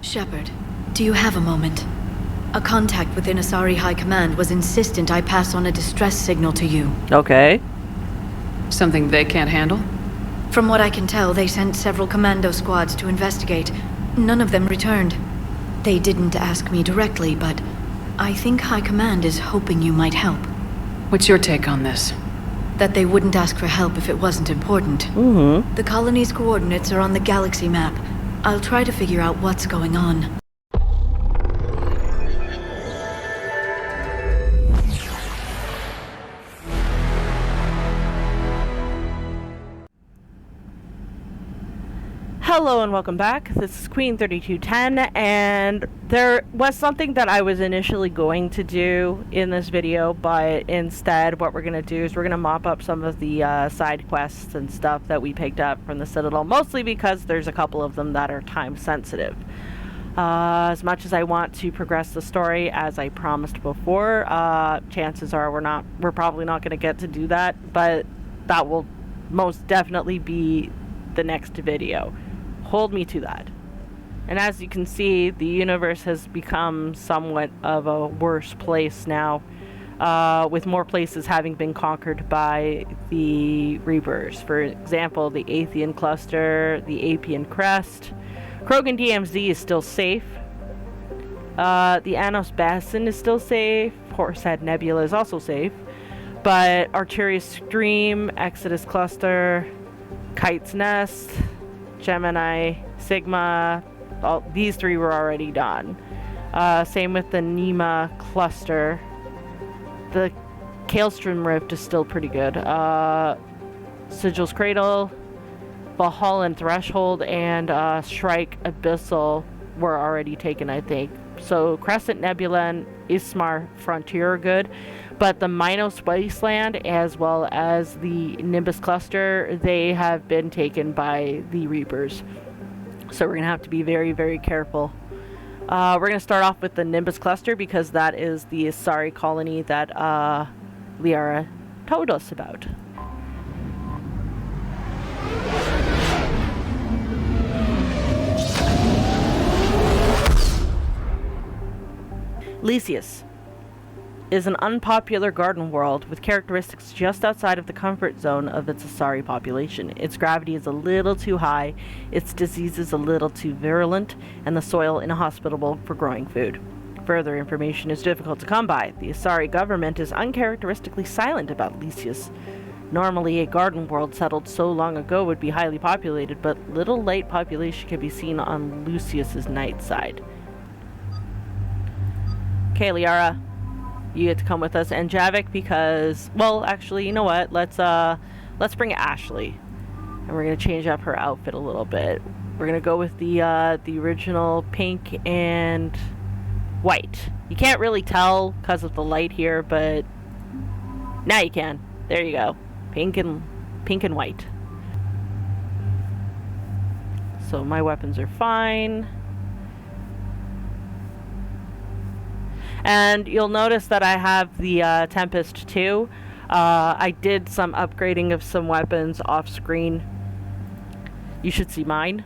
Shepard, do you have a moment? A contact within Asari High Command was insistent I pass on a distress signal to you. Okay. Something they can't handle? From what I can tell, they sent several commando squads to investigate. None of them returned. They didn't ask me directly, but I think High Command is hoping you might help. What's your take on this? That they wouldn't ask for help if it wasn't important. Mm-hmm. The colony's coordinates are on the galaxy map. I'll try to figure out what's going on. Hello and welcome back. This is Queen 3210, and there was something that I was initially going to do in this video, but instead what we're going to do is we're going to mop up some of the side quests and stuff that we picked up from the Citadel, mostly because there's a couple of them that are time sensitive. As much as I want to progress the story, as I promised before, chances are we're probably not going to get to do that, but that will most definitely be the next video. Hold me to that. And as you can see, the universe has become somewhat of a worse place now, with more places having been conquered by the Reapers. For example, the Prothean cluster, the Apian crest. Krogan DMZ is still safe. The Anos Basin is still safe. Horsehead Nebula is also safe. But Arterius Stream, Exodus Cluster, Kite's Nest, Gemini, Sigma, these three were already done. Same with the Nema cluster. The Kaelstrom Rift is still pretty good. Sigil's Cradle, Valhalla Threshold, and Shrike Abyssal were already taken, I think. So Crescent Nebula and Ismar Frontier are good. But the Minos Wasteland, as well as the Nimbus Cluster, they have been taken by the Reapers. So we're going to have to be very, very careful. We're going to start off with the Nimbus Cluster, because that is the Asari colony that Liara told us about. Lysius is an unpopular garden world with characteristics just outside of the comfort zone of its Asari population. Its gravity is a little too high, its diseases a little too virulent, and the soil inhospitable for growing food. Further information is difficult to come by. The Asari government is uncharacteristically silent about Lysius. Normally, a garden world settled so long ago would be highly populated, but little light population can be seen on Lucius's night side. Okay, Liara, you get to come with us, and Javik, because, well, actually, you know what? Let's bring Ashley, and we're gonna change up her outfit a little bit. We're gonna go with the original pink and white. You can't really tell because of the light here, but now you can. There you go, pink and white. So my weapons are fine. And you'll notice that I have the Tempest too. I did some upgrading of some weapons off screen. You should see mine.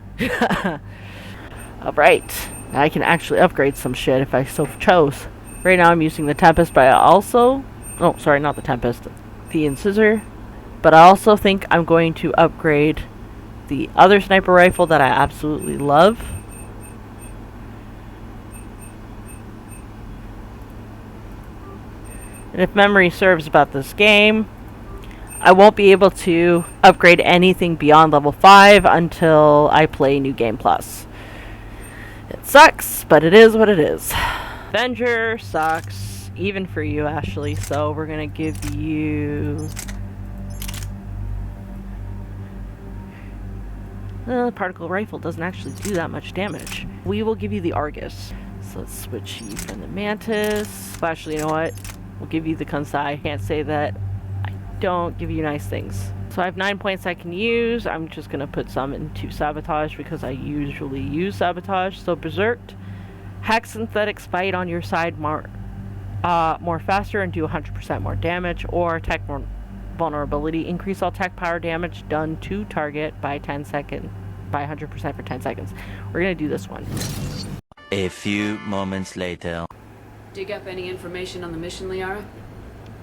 Alright, I can actually upgrade some shit if I so chose. Right now I'm using the Tempest, but I also... Oh, sorry, not the Tempest. The Incisor. But I also think I'm going to upgrade the other sniper rifle that I absolutely love. And if memory serves about this game, I won't be able to upgrade anything beyond level 5 until I play New Game Plus. It sucks, but it is what it is. Avenger sucks, even for you, Ashley, so we're gonna give you... The particle rifle doesn't actually do that much damage. We will give you the Argus. So let's switch you from the Mantis. Well, actually, you know what? We'll give you the Kansai. I can't say that I don't give you nice things. So I have 9 points I can use. I'm just going to put some into Sabotage because I usually use Sabotage. So Berserked, hack Synthetics Fight on your side more faster and do 100% more damage, or Tech Vulnerability, increase all tech power damage done to target by 100% for 10 seconds. We're going to do this one. A few moments later. Dig up any information on the mission, Liara?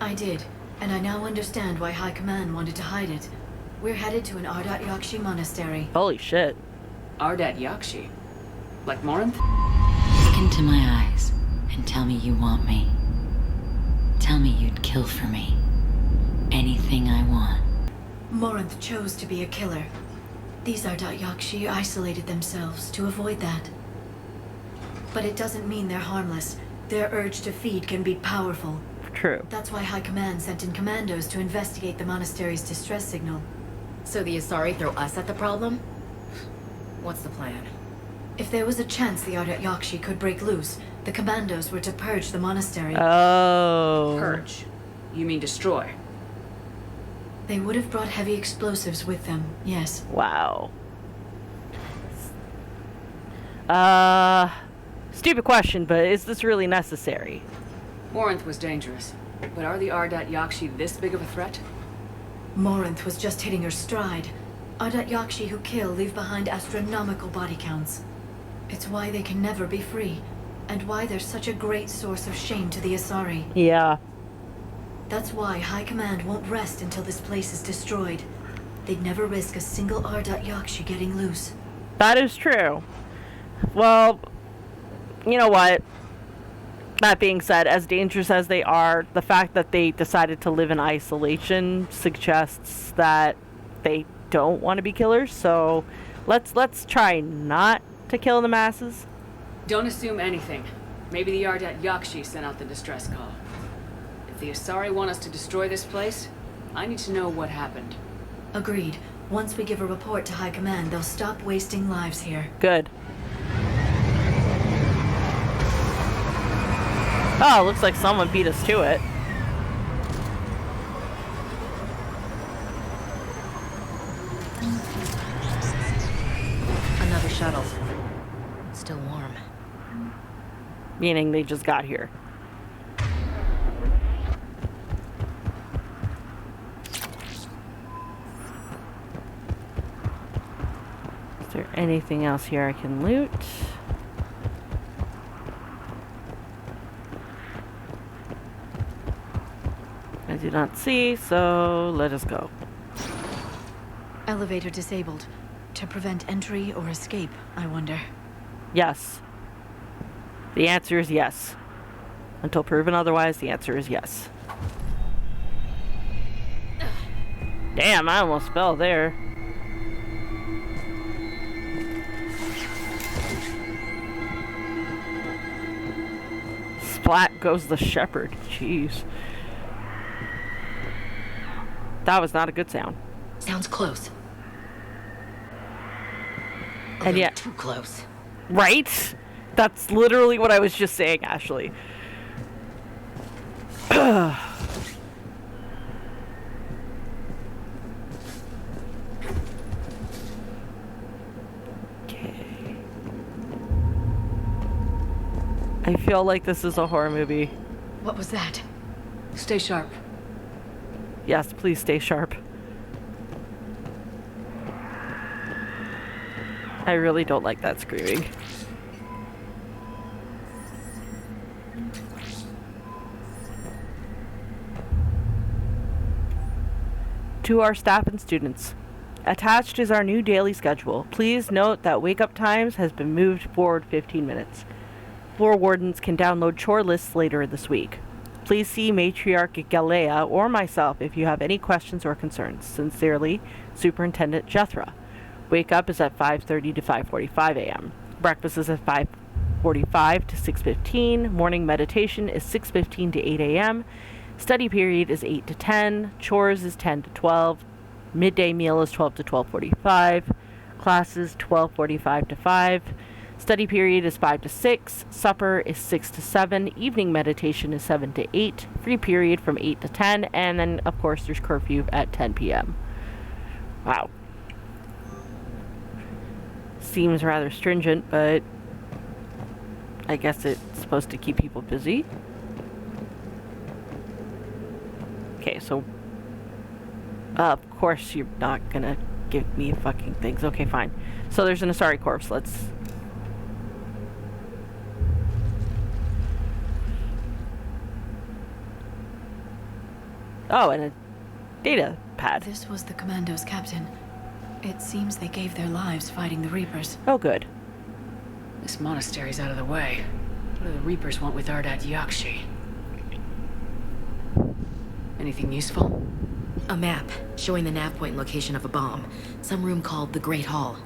I did, and I now understand why High Command wanted to hide it. We're headed to an Ardat Yakshi monastery. Holy shit. Ardat Yakshi? Like Morinth? Look into my eyes and tell me you want me. Tell me you'd kill for me. Anything I want. Morinth chose to be a killer. These Ardat Yakshi isolated themselves to avoid that. But it doesn't mean they're harmless. Their urge to feed can be powerful. True. That's why High Command sent in commandos to investigate the monastery's distress signal. So the Asari throw us at the problem? What's the plan? If there was a chance the Ardat Yakshi could break loose, the commandos were to purge the monastery. Oh. Purge. You mean destroy? They would have brought heavy explosives with them, yes. Wow. Stupid question, but is this really necessary? Morinth was dangerous. But are the Ardat Yakshi this big of a threat? Morinth was just hitting her stride. Ardat Yakshi who kill leave behind astronomical body counts. It's why they can never be free, and why they're such a great source of shame to the Asari. Yeah. That's why High Command won't rest until this place is destroyed. They'd never risk a single Ardat Yakshi getting loose. That is true. Well, you know what? That being said, as dangerous as they are, the fact that they decided to live in isolation suggests that they don't want to be killers. So let's try not to kill the masses. Don't assume anything. Maybe the Ardat Yakshi sent out the distress call. If the Asari want us to destroy this place, I need to know what happened. Agreed. Once we give a report to High Command, they'll stop wasting lives here. Good. Oh, looks like someone beat us to it. Another shuttle. Still warm. Meaning they just got here. Is there anything else here I can loot? I do not see, so let us go. Elevator disabled. To prevent entry or escape, I wonder. Yes. The answer is yes. Until proven otherwise, the answer is yes. Damn, I almost fell there. Splat goes the Shepard. Jeez. That was not a good sound. Sounds close. And yet, too close. right? That's literally what I was just saying, Ashley. Okay. I feel like this is a horror movie. What was that? Stay sharp. Yes, please stay sharp. I really don't like that screaming. To our staff and students, attached is our new daily schedule. Please note that wake-up times has been moved forward 15 minutes. Floor wardens can download chore lists later this week. Please see Matriarch Galea or myself if you have any questions or concerns. Sincerely, Superintendent Jethra. Wake up is at 5:30 to 5:45 a.m. Breakfast is at 5:45 to 6:15. Morning meditation is 6:15 to 8 a.m. Study period is 8 to 10. Chores is 10 to 12. Midday meal is 12 to 12:45. Classes 12:45 to 5. Study period is 5 to 6. Supper is 6 to 7. Evening meditation is 7 to 8. Free period from 8 to 10. And then, of course, there's curfew at 10 p.m. Wow. Seems rather stringent, but I guess it's supposed to keep people busy. Okay, so of course you're not gonna give me fucking things. Okay, fine. So there's an Asari corpse. Let's Oh, and a data pad. This was the Commando's captain. It seems they gave their lives fighting the Reapers. Oh, good. This monastery's out of the way. What do the Reapers want with Ardat Yakshi? Anything useful? A map showing the nav point location of a bomb. Some room called the Great Hall.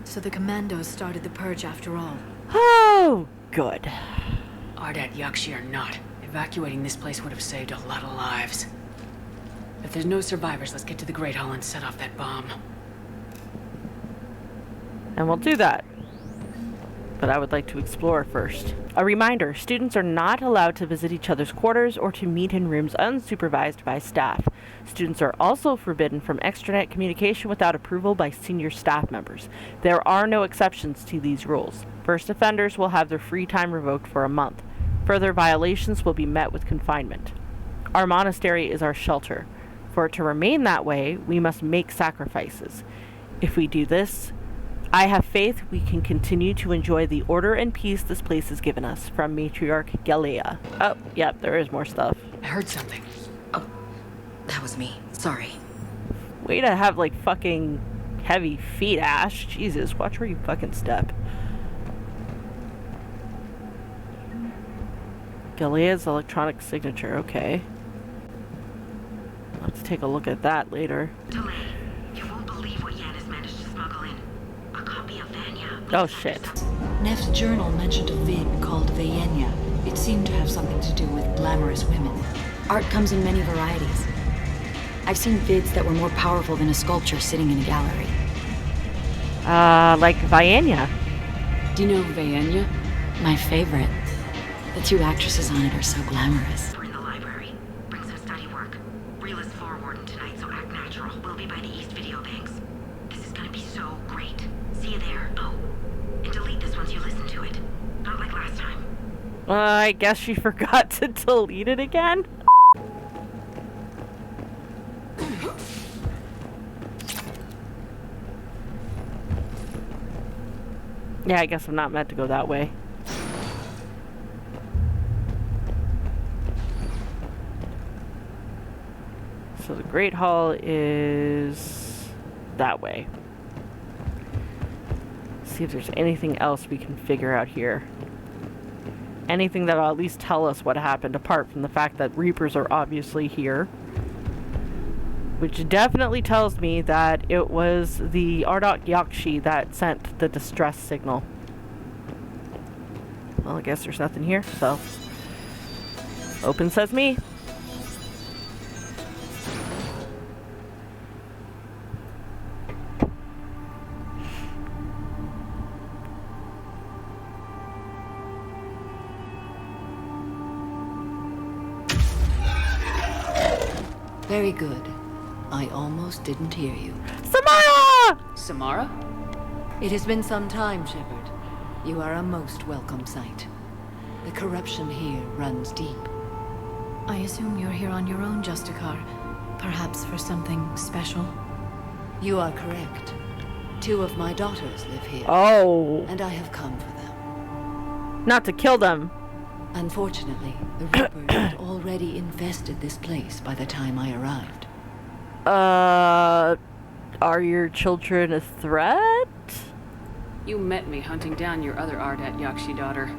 So the Commandos started the purge after all. Oh, good. Ardat Yakshi or not, evacuating this place would have saved a lot of lives. If there's no survivors, let's get to the Great Hall and set off that bomb. And we'll do that. But I would like to explore first. A reminder, students are not allowed to visit each other's quarters or to meet in rooms unsupervised by staff. Students are also forbidden from extranet communication without approval by senior staff members. There are no exceptions to these rules. First offenders will have their free time revoked for a month. Further violations will be met with confinement. Our monastery is our shelter. For it to remain that way, we must make sacrifices. If we do this, I have faith we can continue to enjoy the order and peace this place has given us. From Matriarch Galea. Oh, yep, there is more stuff. I heard something. Oh, that was me. Sorry. Way to have, like, fucking heavy feet, Ash. Jesus, watch where you fucking step. Galea's electronic signature, okay. I'll have to take a look at that later. Delay. You won't believe what Yan has managed to smuggle in. A copy of Vanya. Oh, shit. Neff's journal mentioned a vid called Vayenya. It seemed to have something to do with glamorous women. Art comes in many varieties. I've seen vids that were more powerful than a sculpture sitting in a gallery. Like Vayenya. Do you know Vayenya? My favorite. The two actresses on it are so glamorous. We're in the library. Bring some study work. Reel is floor warden tonight, so act natural. We'll be by the East Video Banks. This is gonna be so great. See you there. Oh, and delete this once you listen to it. Not like last time. I guess she forgot to delete it again? Yeah, I guess I'm not meant to go that way. So the Great Hall is that way. See if there's anything else we can figure out here. Anything that'll at least tell us what happened, apart from the fact that Reapers are obviously here. Which definitely tells me that it was the Ardat Yakshi that sent the distress signal. Well, I guess there's nothing here, so... Open sesame. Very good. I almost didn't hear you. Samara! Samara? It has been some time, Shepard. You are a most welcome sight. The corruption here runs deep. I assume you're here on your own, Justicar. Perhaps for something special? You are correct. 2 of my daughters live here. Oh. And I have come for them. Not to kill them. Unfortunately, the Reapers had already infested this place by the time I arrived. Are your children a threat? You met me hunting down your other Ardat Yakshi daughter.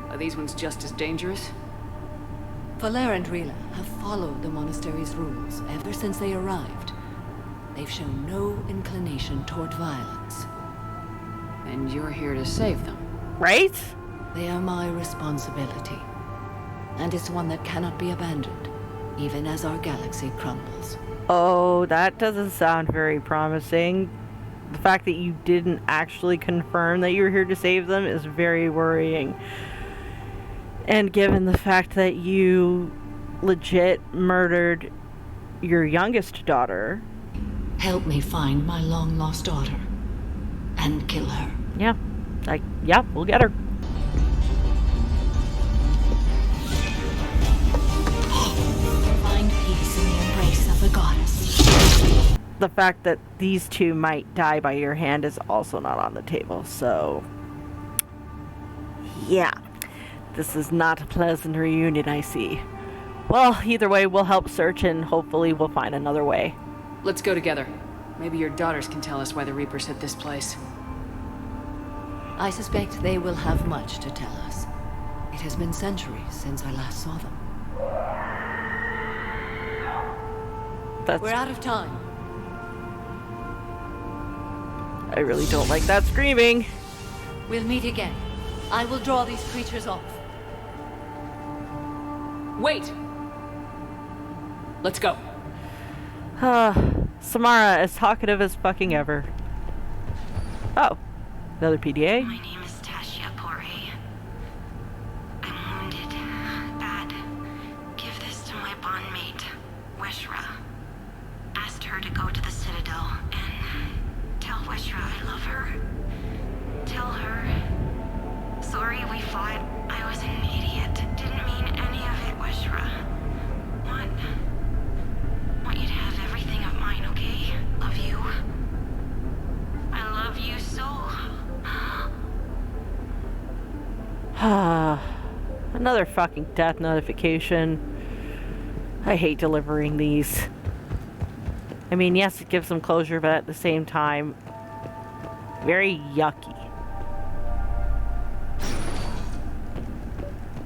Are these ones just as dangerous? Valer and Rila have followed the monastery's rules ever since they arrived. They've shown no inclination toward violence. And you're here to save them. Right? They are my responsibility. And it's one that cannot be abandoned, even as our galaxy crumbles. Oh, that doesn't sound very promising. The fact that you didn't actually confirm that you were here to save them is very worrying. And given the fact that you legit murdered your youngest daughter... Help me find my long-lost daughter. And kill her. Yeah. Yeah, we'll get her. Find peace in the embrace of the goddess. The fact that these 2 might die by your hand is also not on the table, so... Yeah. This is not a pleasant reunion, I see. Well, either way, we'll help search and hopefully we'll find another way. Let's go together. Maybe your daughters can tell us why the Reapers hit this place. I suspect they will have much to tell us. It has been centuries since I last saw them. We're out of time. I really don't like that screaming. We'll meet again. I will draw these creatures off. Wait! Let's go. Samara, as talkative as fucking ever. Oh, another PDA. My name is Tashia Pori. I'm wounded. Bad. Give this to my bondmate, Weshra. Asked her to go to the Citadel and tell Weshra I love her. Tell her. Sorry we fought. I was an idiot. Didn't mean any of it, Weshra. Want you to have everything of mine, okay? Love you. I love you so. Another fucking death notification. I hate delivering these. I mean, yes, it gives them closure, but at the same time, very yucky.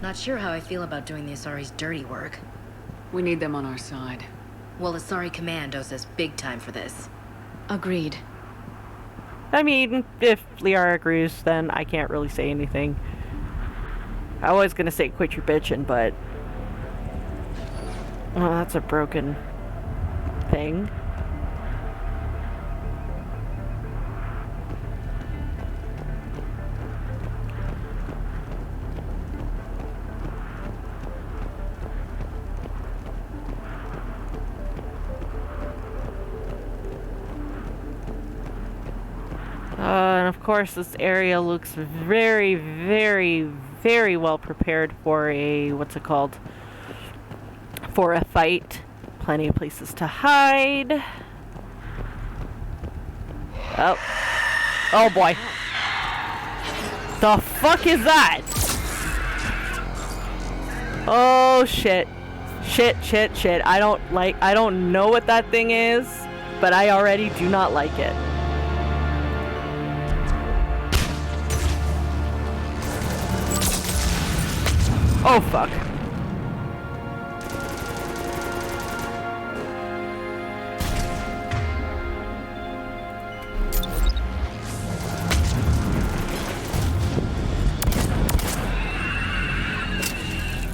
Not sure how I feel about doing the Asari's dirty work. We need them on our side. Well, Asari Command owes us big time for this. Agreed. I mean, if Liara agrees, then I can't really say anything. I was gonna say quit your bitchin', but... oh, that's a broken thing. And of course, this area looks very, very, very well prepared for a, what's it called? For a fight. Plenty of places to hide. Oh. Oh boy. The fuck is that? Oh shit. Shit. I don't know what that thing is, but I already do not like it. Oh, fuck.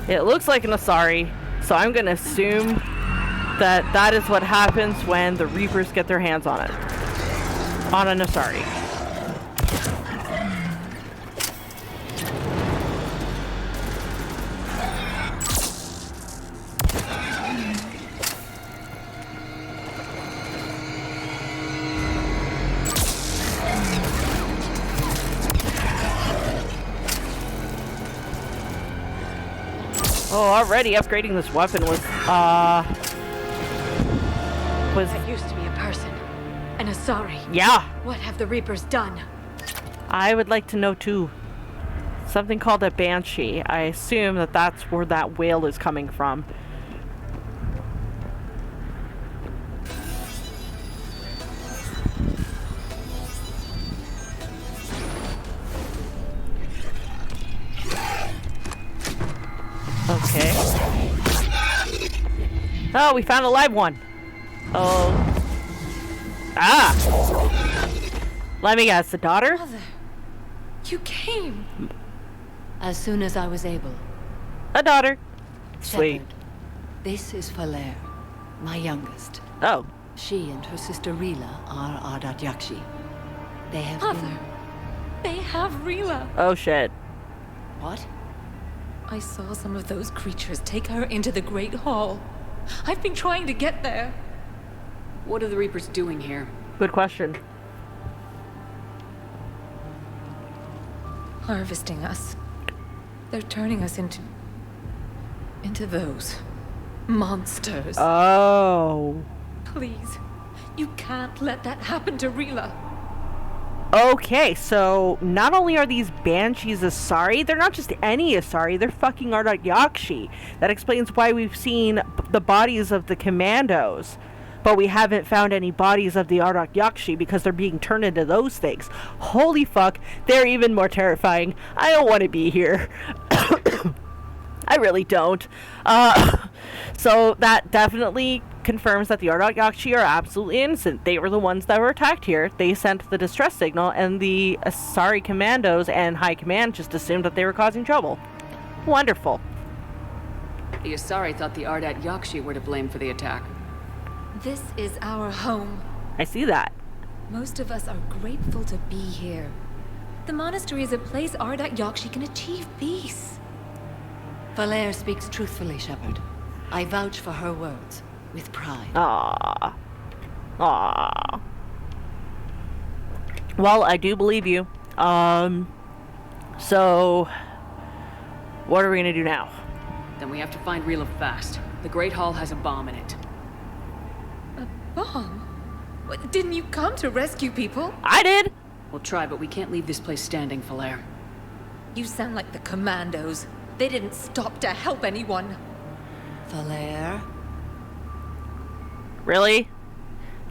It looks like an Asari, so I'm gonna assume that that is what happens when the Reapers get their hands on it. On an Asari. Oh, already upgrading this weapon was I used to be a person. An Asari. yeah. What have the Reapers done? I would like to know too. Something called a banshee. I assume that that's where that whale is coming from. Okay. Oh, we found a live one. Oh. Ah! Let me guess, the daughter? Mother, you came. As soon as I was able. A daughter. Sweet. Shepard, this is Falair, my youngest. Oh. She and her sister Rila are Ardat Yakshi. They have Mother, been... they have Rila. Oh shit. What? I saw some of those creatures take her into the Great Hall. I've been trying to get there. What are the Reapers doing here? Good question. Harvesting us. They're turning us into those monsters. Oh. Please, you can't let that happen to Rila. Okay, so not only are these banshees Asari, they're not just any Asari, they're fucking Ardat Yakshi. That explains why we've seen the bodies of the commandos, but we haven't found any bodies of the Ardat Yakshi because they're being turned into those things. Holy fuck, they're even more terrifying. I don't want to be here. I really don't. So that definitely confirms that the Ardat Yakshi are absolutely innocent. They were the ones that were attacked here. They sent the distress signal, and the Asari commandos and High Command just assumed that they were causing trouble. Wonderful. The Asari thought the Ardat Yakshi were to blame for the attack. This is our home. I see that. Most of us are grateful to be here. The monastery is a place Ardat Yakshi can achieve peace. Valere speaks truthfully, Shepard. I vouch for her words, with pride. Aww. Aww. Well, I do believe you. So, what are we gonna do now? Then we have to find Rila fast. The Great Hall has a bomb in it. A bomb? What, didn't you come to rescue people? I did! We'll try, but we can't leave this place standing, Valere. You sound like the commandos. They didn't stop to help anyone. Valere? Really?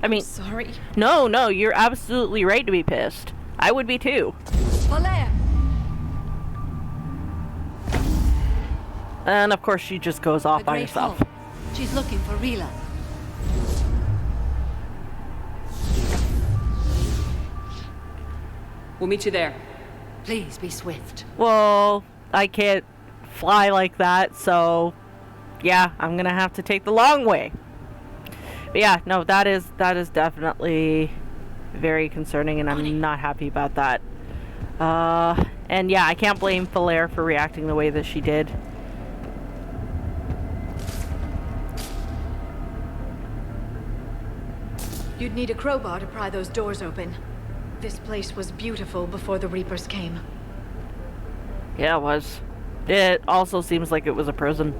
I mean, Sorry. no, you're absolutely right to be pissed. I would be too. Valere! And of course she just goes off The by Great herself. Hall. She's looking for Rila. We'll meet you there. Please be swift. Well, I can't fly like that, so yeah, I'm gonna have to take the long way. But yeah, no, that is definitely very concerning, and I'm not happy about that. And yeah, I can't blame Valere for reacting the way that she did. You'd need a crowbar to pry those doors open. This place was beautiful before the Reapers came. Yeah, it was. It also seems like it was a prison.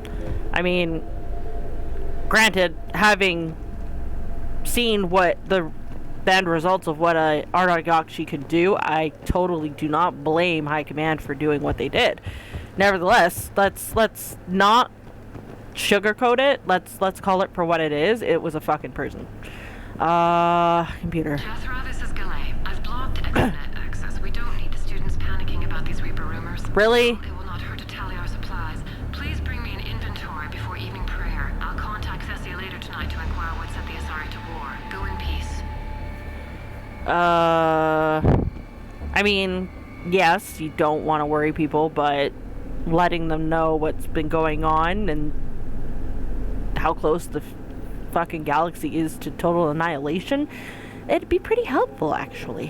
I mean, granted, having seen what the end results of what a Ardat Yakshi could do, I totally do not blame High Command for doing what they did. Nevertheless, let's not sugarcoat it. Let's call it for what it is. It was a fucking prison. Computer. Jethro, this is Galay. I've blocked extranet access. We don't need the students panicking about these Reaper rumors. Really? It will not hurt to tally our supplies. Please bring me an inventory before evening prayer. I'll contact Cessia later tonight to inquire what set the Asari to war. Go in peace. I mean, yes, you don't want to worry people, but letting them know what's been going on and how close the fucking galaxy is to total annihilation, it'd be pretty helpful, actually.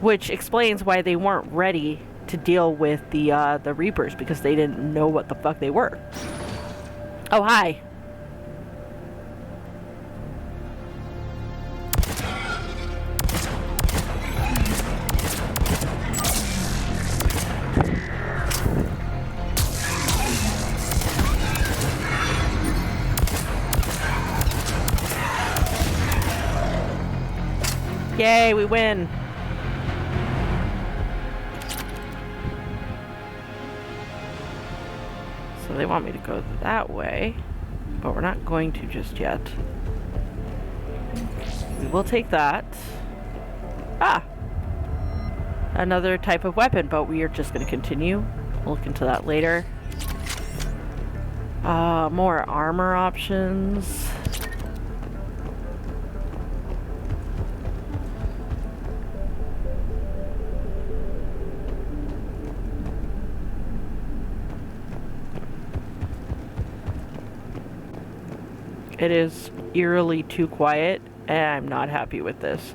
Which explains why they weren't ready to deal with the Reapers, because they didn't know what the fuck they were. Oh, hi. Yay, we win. So they want me to go that way, but we're not going to just yet. We will take that. Ah! Another type of weapon, but we are just going to continue. We'll look into that later. More armor options. It is eerily too quiet, and I'm not happy with this.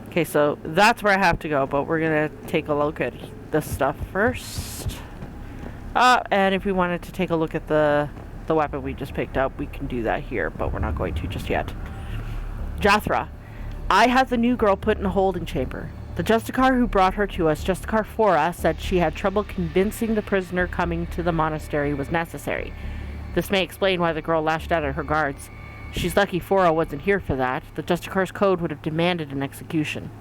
Okay, so that's where I have to go, but we're gonna take a look at this stuff first. And if we wanted to take a look at the weapon we just picked up, we can do that here, but we're not going to just yet. Jathra, I had the new girl put in a holding chamber. The Justicar who brought her to us, Justicar Fora, said she had trouble convincing the prisoner coming to the monastery was necessary. This may explain why the girl lashed out at her guards. She's lucky Fora wasn't here for that. The Justicar's code would have demanded an execution.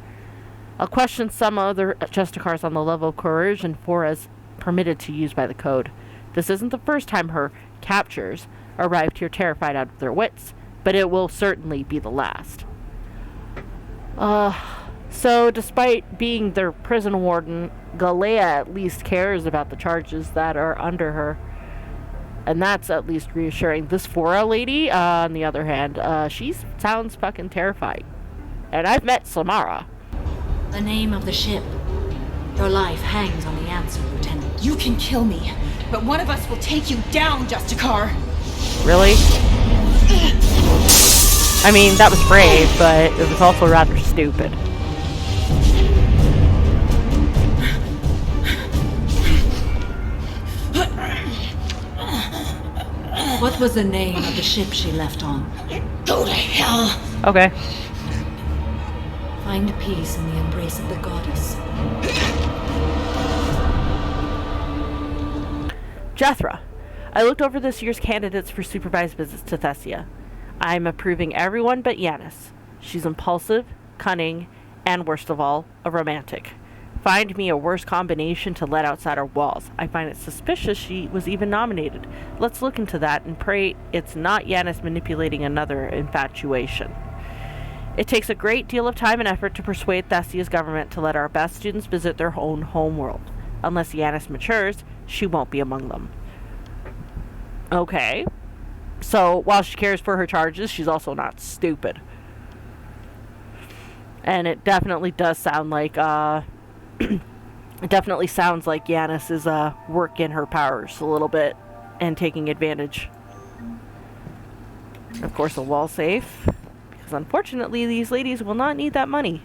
I'll question some other Justicars on the level of coercion Fora's permitted to use by the code. This isn't the first time her captures arrived here terrified out of their wits, but it will certainly be the last. So despite being their prison warden, Galea at least cares about the charges that are under her. And that's at least reassuring. This Fora lady, on the other hand, she sounds fucking terrifying. And I've met Samara. The name of the ship. Your life hangs on the answer, Lieutenant. You can kill me, but one of us will take you down, Justicar. Really? I mean, that was brave, but it was also rather stupid. What was the name of the ship she left on? Go to hell. Okay. Find peace in the embrace of the goddess. Jethra. I looked over this year's candidates for supervised visits to Thessia. I'm approving everyone but Yanis. She's impulsive, cunning, and worst of all, a romantic. Find me a worse combination to let outside our walls. I find it suspicious she was even nominated. Let's look into that and pray it's not Yanis manipulating another infatuation. It takes a great deal of time and effort to persuade Thessia's government to let our best students visit their own homeworld. Unless Yanis matures, she won't be among them. Okay. So, while she cares for her charges, she's also not stupid. And it definitely does sound like, it definitely sounds like Yanis is working her powers a little bit and taking advantage. Of course, a wall safe, because unfortunately these ladies will not need that money.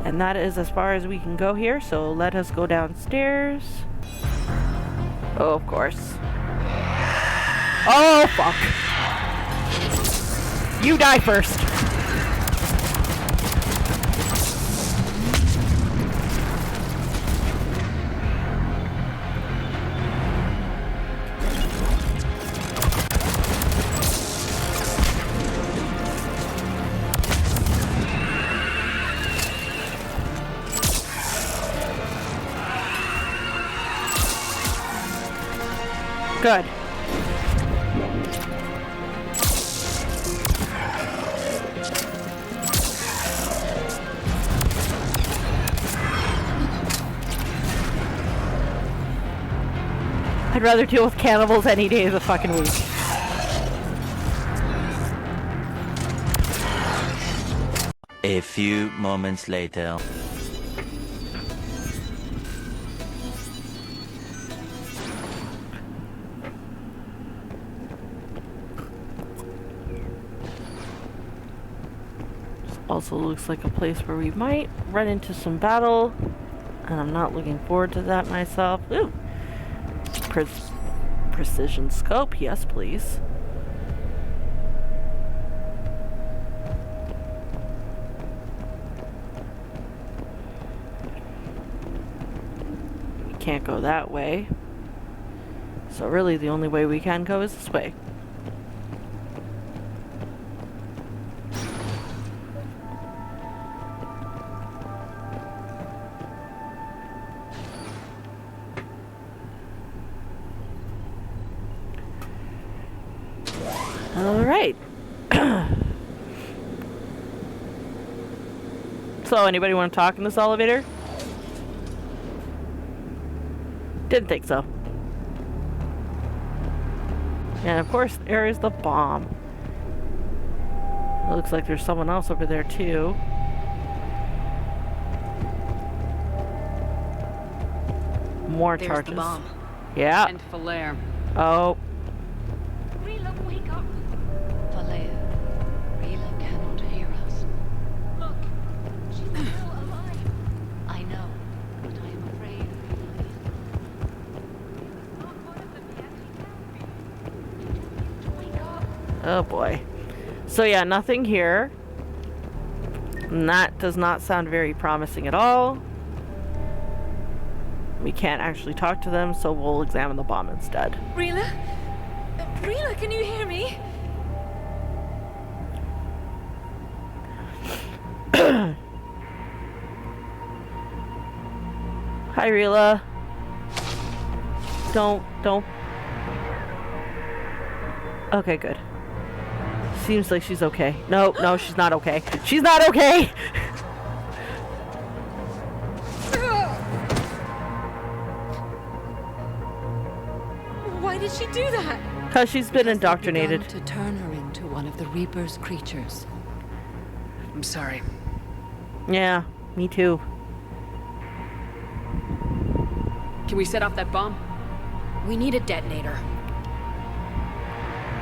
And that is as far as we can go here, so let us go downstairs. Oh, of course. Oh, fuck. You die first. Good. I'd rather deal with cannibals any day of the fucking week. A few moments later. Also looks like a place where we might run into some battle, and I'm not looking forward to that myself. Ooh. Precision scope, yes please. We can't go that way, so really the only way we can go is this way. Alright. So, anybody want to talk in this elevator? Didn't think so. And of course, there is the bomb. It looks like there's someone else over there too. More There's charges. The bomb. Yeah. And Flare. Oh. Rila, wake up! Valea, Rila cannot hear us. Look, she's still alive. I know, but I am afraid Rila is not one of them yet. He can be. Wake up! Oh boy. So yeah, nothing here. And that does not sound very promising at all. We can't actually talk to them, so we'll examine the bomb instead. Rila? Rila, can you hear me? Hi, Rila. Don't. Okay, good. Seems like she's okay. No, she's not okay. She's not okay! Why did she do that? Because she's been indoctrinated. To turn her into one of the Reaper's creatures. I'm sorry. Yeah, me too. Can we set off that bomb? We need a detonator.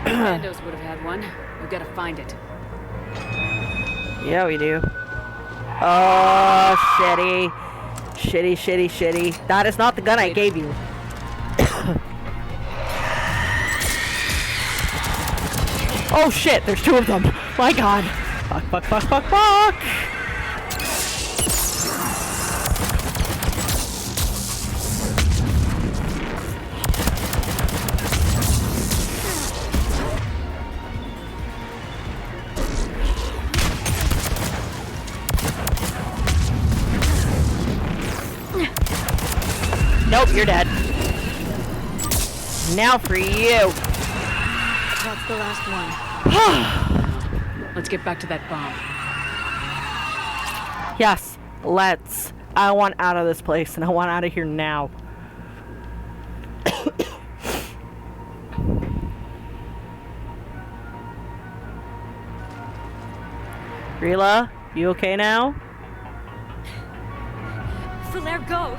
Commandos would have had one. We've got to find it. Yeah, we do. Oh, shitty. Shitty. That is not the gun I gave you. Oh shit, there's two of them. My god. Fuck. Nope, you're dead. Now for you. That's the last one. Let's get back to that bomb. Yes, let's. I want out of this place, and I want out of here now. Rila, you okay now? Falaire, go!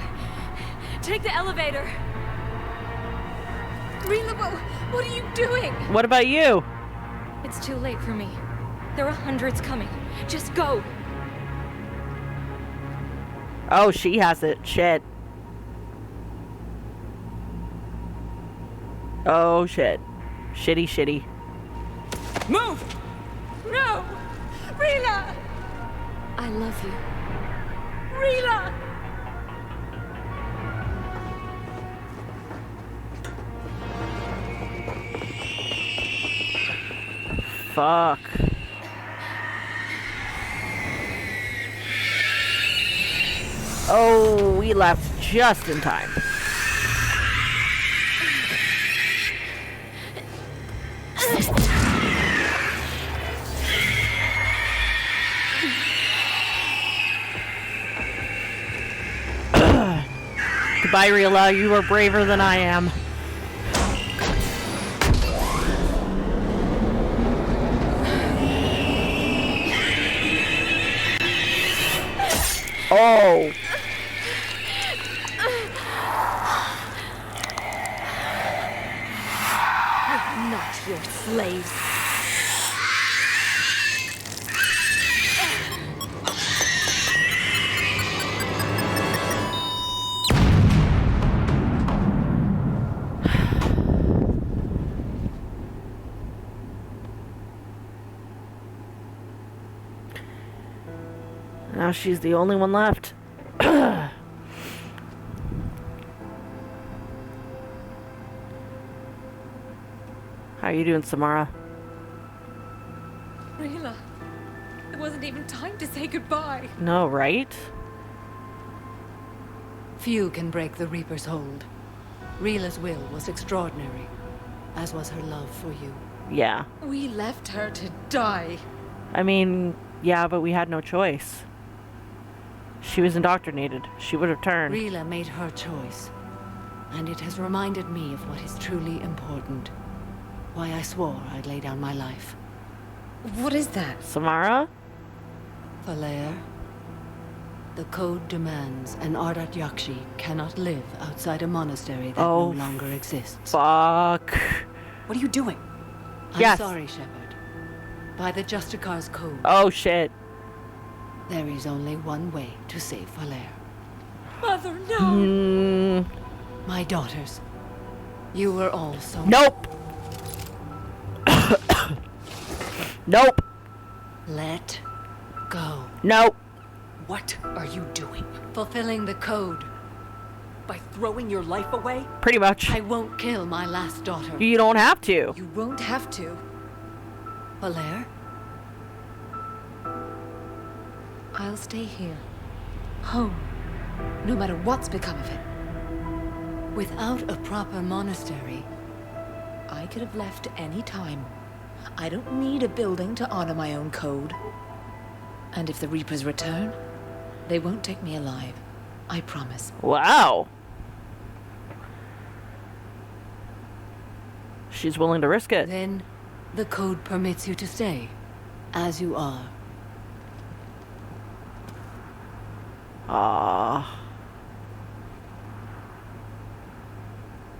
Take the elevator! Rila, what are you doing? What about you? It's too late for me. There are hundreds coming. Just go! Oh, she has it. Shit. Oh, shit. Shitty. Move! No! Rila! I love you. Rila! Fuck. Oh, we left just in time. Goodbye, Rila. You are braver than I am. Oh. I'm not your slaves. Now she's the only one left. How are you doing, Samara? Rila, it wasn't even time to say goodbye. No, right? Few can break the Reaper's hold. Rila's will was extraordinary, as was her love for you. Yeah. We left her to die. I mean, yeah, but we had no choice. She was indoctrinated. She would have turned. Rila made her choice, and it has reminded me of what is truly important. Why I swore I'd lay down my life. What is that? Samara? Falaire, the code demands an Ardat Yakshi cannot live outside a monastery that no longer exists. Fuck. What are you doing? I'm sorry, Shepard. By the Justicar's code. Oh, shit. There is only one way to save Falaire. Mother, no! My daughters, you were all so... Nope! Nope! Let go. Nope! What are you doing? Fulfilling the code. by throwing your life away? Pretty much. I won't kill my last daughter. You don't have to. You won't have to. Valere? I'll stay here. Home. No matter what's become of it. Without a proper monastery, I could have left any time. I don't need a building to honor my own code. And if the Reapers return, they won't take me alive. I promise. Wow. She's willing to risk it. Then, the code permits you to stay, as you are. Ah.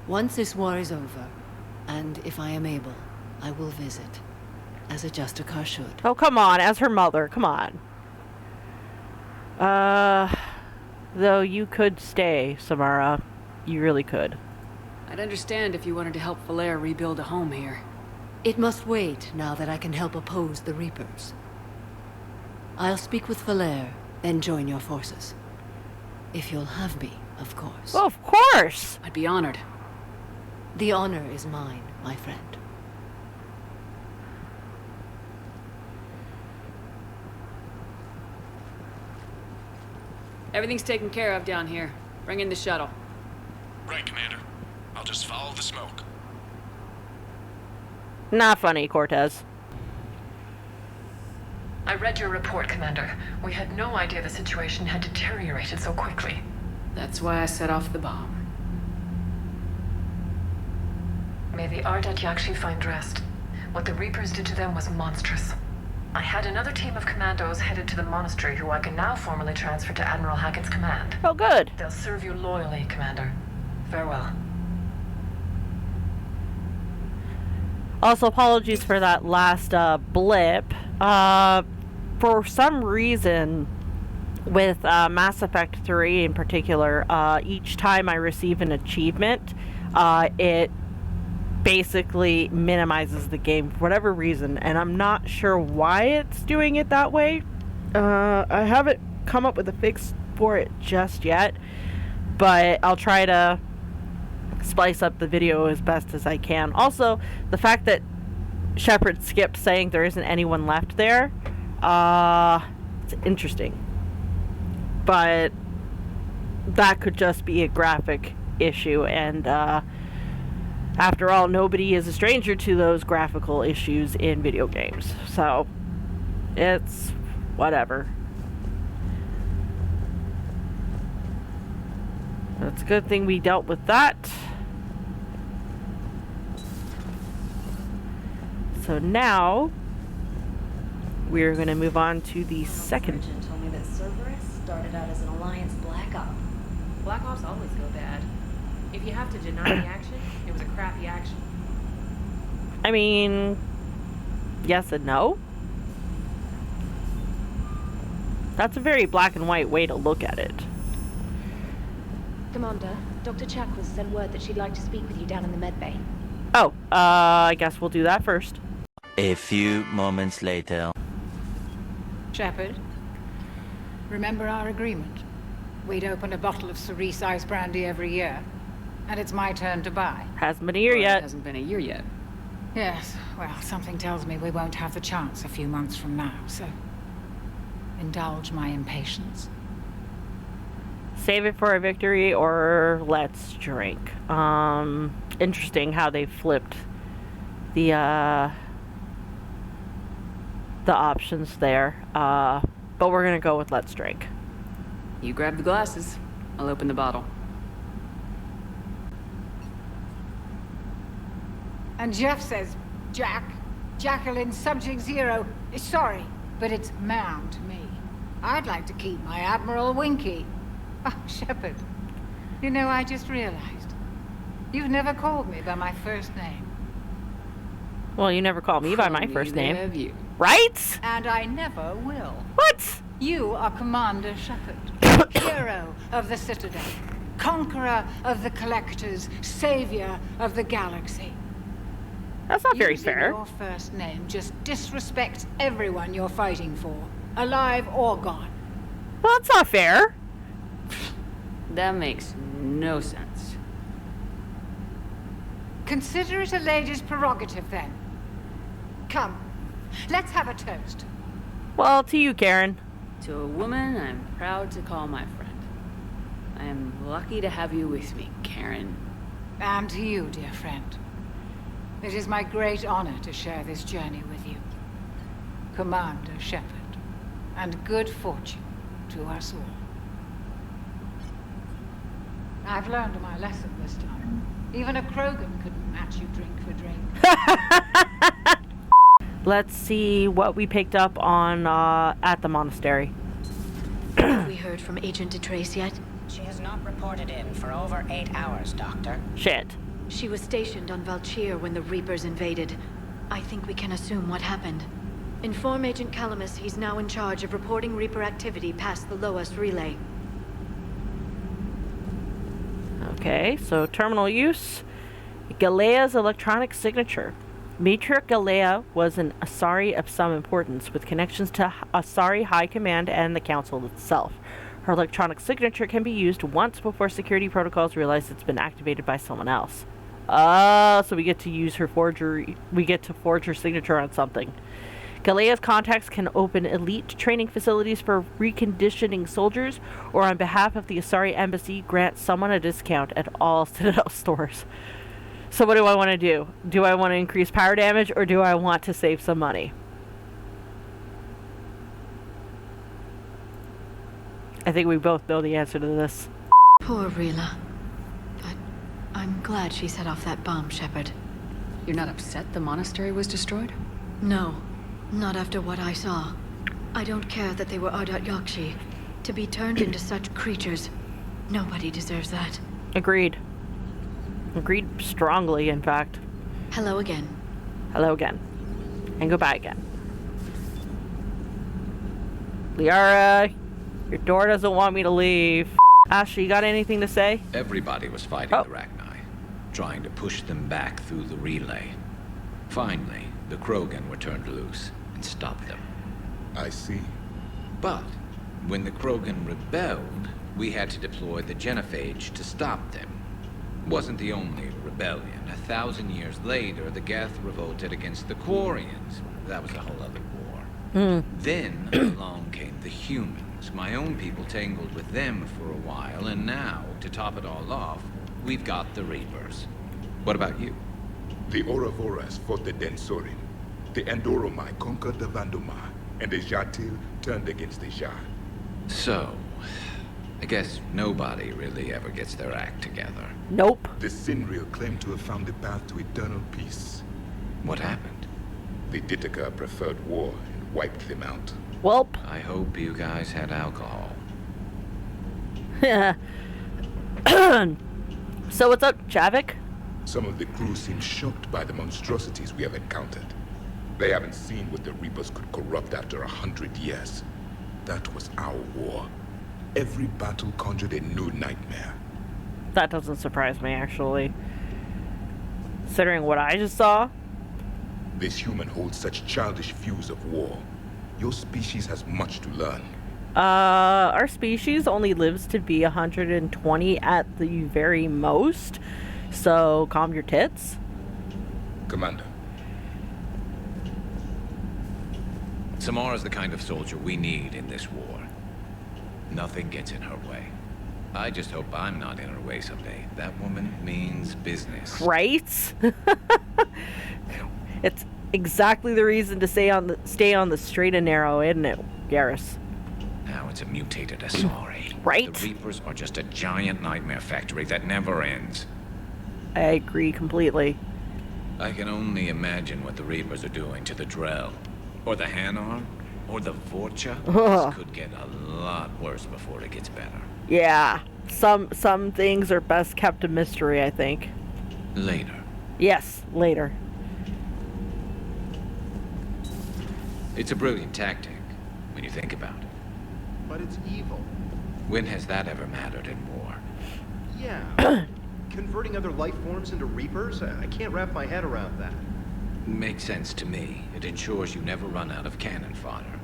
Once this war is over, and if I am able, I will visit, as a Justicar should. Oh, come on, as her mother, come on. Though you could stay, Samara. You really could. I'd understand if you wanted to help Valere rebuild a home here. It must wait now that I can help oppose the Reapers. I'll speak with Valere, then join your forces. If you'll have me, of course. Well, of course! I'd be honored. The honor is mine, my friend. Everything's taken care of down here. Bring in the shuttle. Right, Commander. I'll just follow the smoke. Not funny, Cortez. I read your report, Commander. We had no idea the situation had deteriorated so quickly. That's why I set off the bomb. May the Ardat Yakshi find rest. What the Reapers did to them was monstrous. I had another team of commandos headed to the monastery who I can now formally transfer to Admiral Hackett's command. Oh, good. They'll serve you loyally, Commander. Farewell. Also, apologies for that last blip. For some reason, with Mass Effect 3 in particular, each time I receive an achievement, it basically minimizes the game for whatever reason, and I'm not sure why it's doing it that way. I haven't come up with a fix for it just yet, but I'll try to splice up the video as best as I can. Also, the fact that Shepard skipped saying there isn't anyone left there, it's interesting, but that could just be a graphic issue, and after all, nobody is a stranger to those graphical issues in video games, so it's whatever. It's a good thing we dealt with that. So now we're going to move on to the second. Surgeon told me that Cerberus started out as an Alliance Black Op. Black Ops always go bad. If you have to deny the action, it was a crappy action. I mean, yes and no. That's a very black and white way to look at it. Commander, Dr. Chakwas sent word that she'd like to speak with you down in the med bay. Oh, I guess we'll do that first. A few moments later. Shepard, remember our agreement? We'd open a bottle of cerise ice brandy every year, and it's my turn to buy. Hasn't been a year Well, yet. It hasn't been a year yet. Yes, well, something tells me we won't have the chance a few months from now, so indulge my impatience. Save it for a victory or let's drink. Interesting how they flipped the options there. But we're gonna go with let's drink. You grab the glasses. I'll open the bottle. And Jeff says, Jacqueline Subject Zero is sorry, but it's ma'am to me. I'd like to keep my Admiral Winky. Oh, Shepard, you know, I just realized you've never called me by my first name. Well, you never call me by my first name. Have you. Right? And I never will. What? You are Commander Shepard, hero of the Citadel, conqueror of the Collectors, savior of the galaxy. That's not very Using fair. Your first name just disrespects everyone you're fighting for, alive or gone. Well, that's not fair. That makes no sense. Consider it a lady's prerogative, then. Come, let's have a toast. Well, to you, Karen. To a woman I'm proud to call my friend. I am lucky to have you with me, Karen. And to you, dear friend. It is my great honor to share this journey with you. Commander Shepard. And good fortune to us all. I've learned my lesson this time. Even a Krogan couldn't match you drink for drink. Let's see what we picked up on at the monastery. Have we heard from Agent DeTrace yet? She has not reported in for over 8 hours, Doctor. Shit. She was stationed on Valchir when the Reapers invaded. I think we can assume what happened. Inform Agent Calamus he's now in charge of reporting Reaper activity past the Loas relay. Okay, so terminal use. Galea's electronic signature. Matriarch Galea was an Asari of some importance, with connections to Asari High Command and the Council itself. Her electronic signature can be used once before security protocols realize it's been activated by someone else. So we get to use her forgery. We get to forge her signature on something. Galea's contacts can open elite training facilities for reconditioning soldiers, or on behalf of the Asari Embassy, grant someone a discount at all Citadel stores. So what do I want to do? Do I want to increase power damage, or do I want to save some money? I think we both know the answer to this. Poor Rila. But I'm glad she set off that bomb, Shepard. You're not upset the monastery was destroyed? No. Not after what I saw. I don't care that they were Ardat Yakshi. To be turned into such creatures, nobody deserves that. Agreed. Agreed strongly, in fact. Hello again. Hello again. And goodbye again. Liara, your door doesn't want me to leave. Asha, you got anything to say? Everybody was fighting the Rachni, trying to push them back through the relay. Finally, the Krogan were turned loose and stopped them. I see. But when the Krogan rebelled, we had to deploy the genophage to stop them. Wasn't the only rebellion. 1,000 years later, the Geth revolted against the Quarians. That was a whole other war. Then along came the humans. My own people tangled with them for a while, and now, to top it all off, we've got the Reapers. What about you? The Ouroboros fought the Densorin. The Andoromai conquered the Vandomai, and the Jatil turned against the Shah. So, I guess nobody really ever gets their act together. Nope. The Sinreal claimed to have found the path to eternal peace. What happened? The Ditaka preferred war and wiped them out. Welp. I hope you guys had alcohol. So what's up, Javik? Some of the crew seem shocked by the monstrosities we have encountered. They haven't seen what the Reapers could corrupt after 100 years. That was our war. Every battle conjured a new nightmare. That doesn't surprise me, actually. Considering what I just saw. This human holds such childish views of war. Your species has much to learn. Our species only lives to be 120 at the very most. So, calm your tits. Commander. Samara's the kind of soldier we need in this war. Nothing gets in her way. I just hope I'm not in her way someday. That woman means business. Right? It's exactly the reason to stay on the straight and narrow, isn't it, Garrus? Now it's a mutated Asari. Right? The Reapers are just a giant nightmare factory that never ends. I agree completely. I can only imagine what the Reapers are doing to the Drell, or the Hanar, or the Vorcha. This could get a lot worse before it gets better. Yeah, some things are best kept a mystery, I think. Later. Yes, later. It's a brilliant tactic, when you think about it. But it's evil. When has that ever mattered in war? Yeah. Converting other life forms into Reapers? I can't wrap my head around that. Makes sense to me. It ensures you never run out of cannon fodder.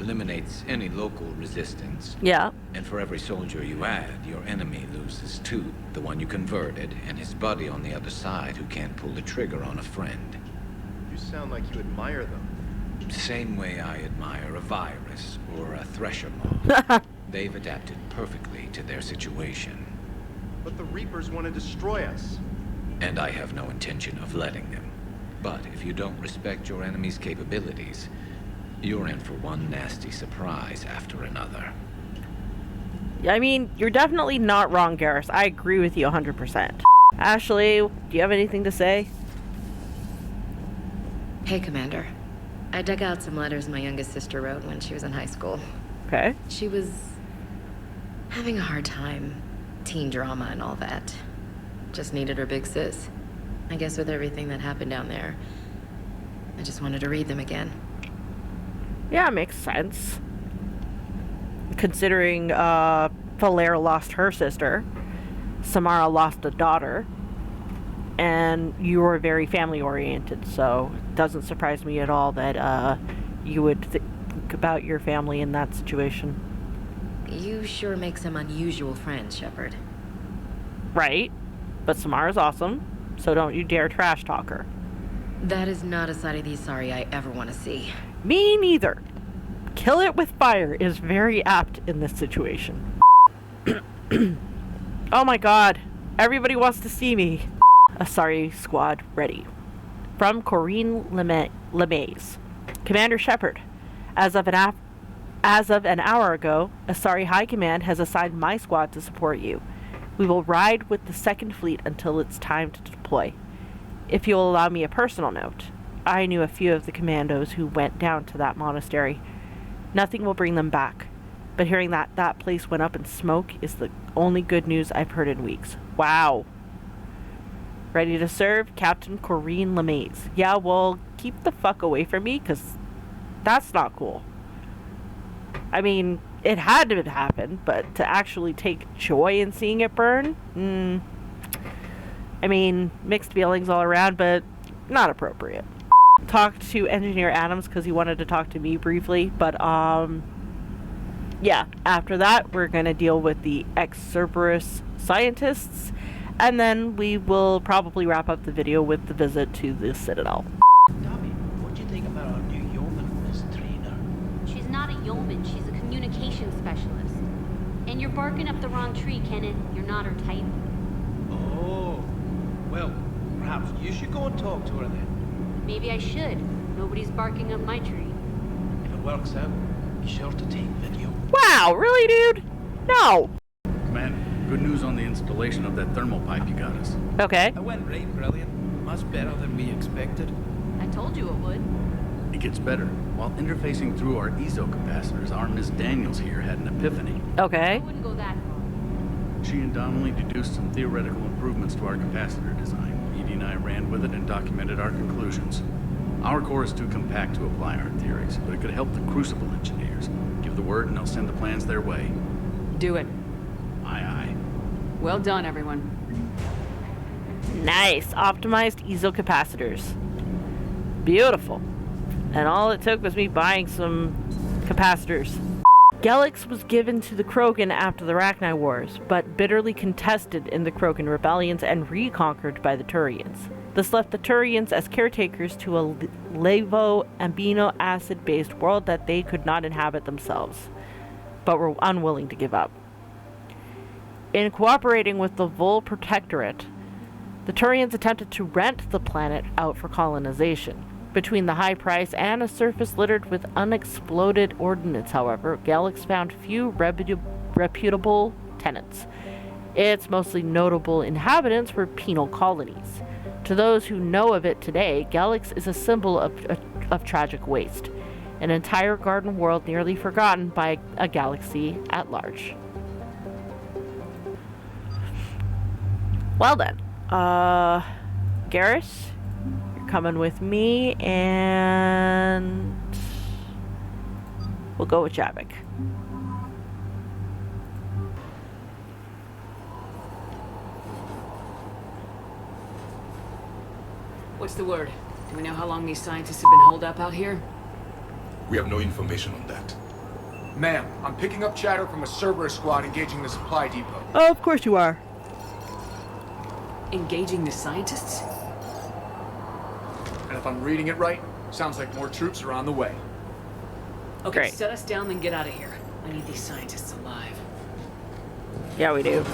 Eliminates any local resistance. Yeah. And for every soldier you add, your enemy loses 2. The one you converted, and his buddy on the other side who can't pull the trigger on a friend. You sound like you admire them. Same way I admire a virus or a thresher moth. They've adapted perfectly to their situation. But the Reapers want to destroy us. And I have no intention of letting them. But if you don't respect your enemy's capabilities, you're in for one nasty surprise after another. I mean, you're definitely not wrong, Garrus. I agree with you 100%. Ashley, do you have anything to say? Hey, Commander. I dug out some letters my youngest sister wrote when she was in high school. Okay. She was having a hard time. Teen drama and all that. Just needed her big sis. I guess with everything that happened down there, I just wanted to read them again. Yeah, it makes sense. Considering Valera lost her sister, Samara lost a daughter, and you were very family-oriented, so it doesn't surprise me at all that you would think about your family in that situation. You sure make some unusual friends, Shepard. Right, but Samara's awesome, so don't you dare trash talk her. That is not a side of the Asari I ever want to see. Me neither. Kill it with fire is very apt in this situation. Oh my god. Everybody wants to see me. Asari squad ready. From Corinne LeMays. Commander Shepard. As of an hour ago, Asari High Command has assigned my squad to support you. We will ride with the 2nd Fleet until it's time to deploy. If you'll allow me a personal note, I knew a few of the commandos who went down to that monastery. Nothing will bring them back, but hearing that place went up in smoke is the only good news I've heard in weeks. Wow. Ready to serve? Captain Corinne LeMays. Yeah, well, keep the fuck away from me, because that's not cool. I mean, it had to happen, but to actually take joy in seeing it burn? I mean, mixed feelings all around, but not appropriate. Talked to Engineer Adams because he wanted to talk to me briefly, but yeah, after that we're going to deal with the Cerberus Scientists, and then we will probably wrap up the video with the visit to the Citadel. Dobby, what do you think about our new yeoman, Miss Traynor? She's not a yeoman, she's a communications specialist. And you're barking up the wrong tree, Kenneth. You're not her type. Oh, well, perhaps you should go and talk to her then. Maybe I should. Nobody's barking up my tree. If it works out, be sure to take video. Wow, really, dude? No. Commander, good news on the installation of that thermal pipe you got us. Okay. It went right brilliant. Much better than we expected. I told you it would. It gets better. While interfacing through our ESO capacitors, our Miss Daniels here had an epiphany. Okay. I wouldn't go that far. She and Donnelly deduced some theoretical improvements to our capacitor design. Edie and I ran with it and documented our conclusions. Our core is too compact to apply our theories, but it could help the Crucible engineers. Give the word and I'll send the plans their way. Do it. Aye, aye. Well done, everyone. Nice. Optimized ESO capacitors. Beautiful. And all it took was me buying some capacitors. Garrus was given to the Krogan after the Rachni Wars, but bitterly contested in the Krogan rebellions and reconquered by the Turians. This left the Turians as caretakers to a levo-amino acid-based world that they could not inhabit themselves, but were unwilling to give up. In cooperating with the Vol Protectorate, the Turians attempted to rent the planet out for colonization. Between the high price and a surface littered with unexploded ordnance, however, Garrus found few reputable tenants. Its mostly notable inhabitants were penal colonies. To those who know of it today, Garrus is a symbol of tragic waste, an entire garden world nearly forgotten by a galaxy at large. Well then, Garrus, you're coming with me, and we'll go with Javik. What's the word? Do we know how long these scientists have been holed up out here? We have no information on that. Ma'am, I'm picking up chatter from a Cerberus squad engaging the supply depot. Oh, of course you are. Engaging the scientists? And if I'm reading it right, sounds like more troops are on the way. Okay, Great. set us down, then get out of here. I need these scientists alive. Yeah, we do.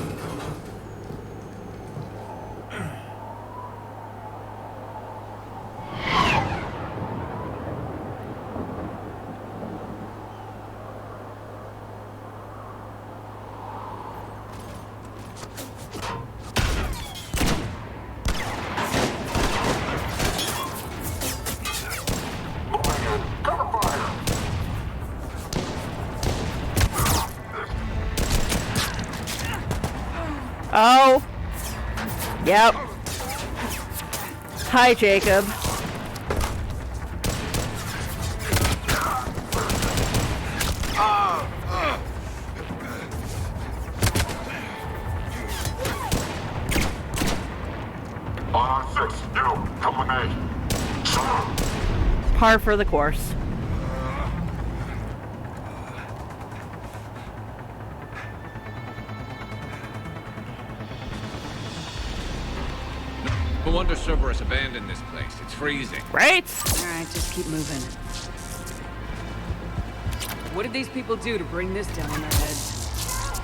Oh. Yep. Hi, Jacob. Come with me. Par for the course. No wonder Cerberus abandoned this place. It's freezing. Right? Alright, just keep moving. What did these people do to bring this down on their heads?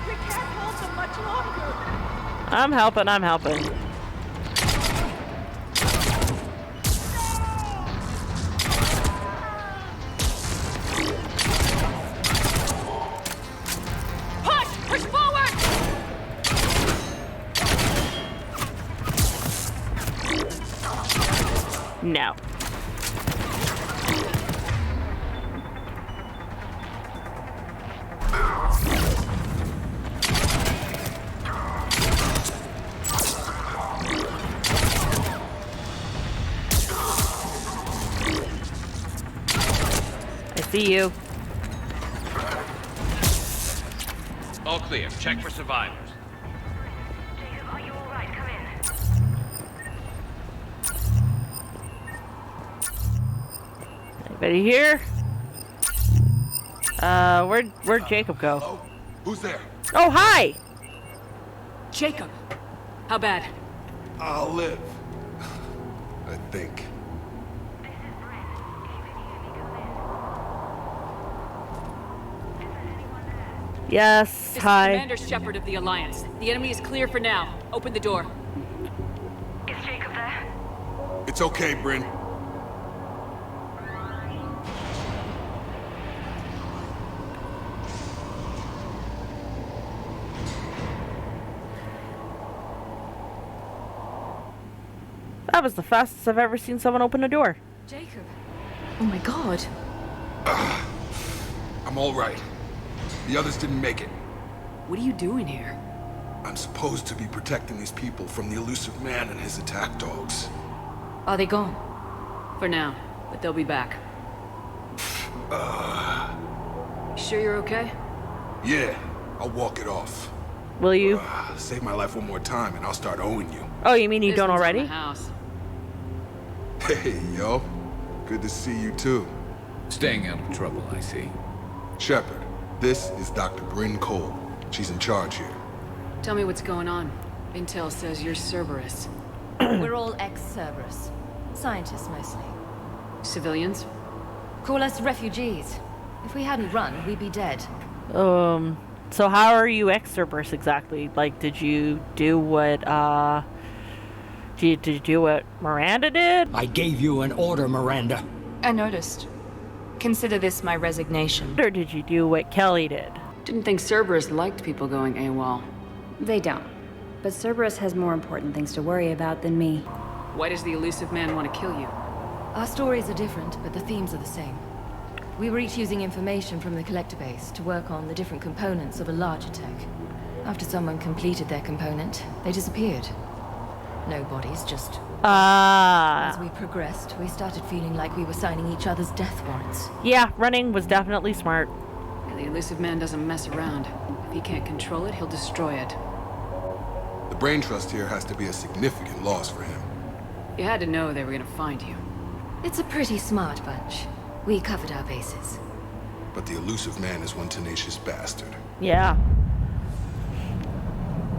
We can't hold them much longer. I'm helping. Push forward! No. I see you. All clear. Check for survivors. Are you alright? Come in. Anybody here? Where'd Jacob go? Oh, who's there? Oh, hi! Jacob! How bad? I'll live. I think. Yes, This is hi. Commander Shepard of the Alliance. The enemy is clear for now. Open the door. Is Jacob there? It's okay, Bryn. That was the fastest I've ever seen someone open a door. Jacob. Oh my god. I'm all right. The others didn't make it. What are you doing here? I'm supposed to be protecting these people from the elusive man and his attack dogs. Are they gone? For now, but they'll be back. Sure you're okay? Yeah, I'll walk it off. Will you? Save my life one more time and I'll start owing you. Oh, you mean you This don't one's in already? the house. Hey, yo. Good to see you too. Staying out of trouble, I see. Shepard, this is Dr. Bryn Cole. She's in charge here. Tell me what's going on. Intel says you're Cerberus. We're all ex-Cerberus. Scientists, mostly. Civilians? Call us refugees. If we hadn't run, we'd be dead. So how are you ex-Cerberus exactly? Like, did you do what, did you do what Miranda did? I gave you an order, Miranda. I noticed. Consider this my resignation. Or did you do what Kelly did? Didn't think Cerberus liked people going AWOL. They don't. But Cerberus has more important things to worry about than me. Why does the elusive man want to kill you? Our stories are different, but the themes are the same. We were each using information from the collector base to work on the different components of a larger tech. After someone completed their component, they disappeared. No bodies, just... As we progressed, we started feeling like we were signing each other's death warrants. Yeah, running was definitely smart. Yeah, the elusive man doesn't mess around. If he can't control it, he'll destroy it. The brain trust here has to be a significant loss for him. You had to know they were gonna find you. It's a pretty smart bunch. We covered our bases. But the elusive man is one tenacious bastard. Yeah.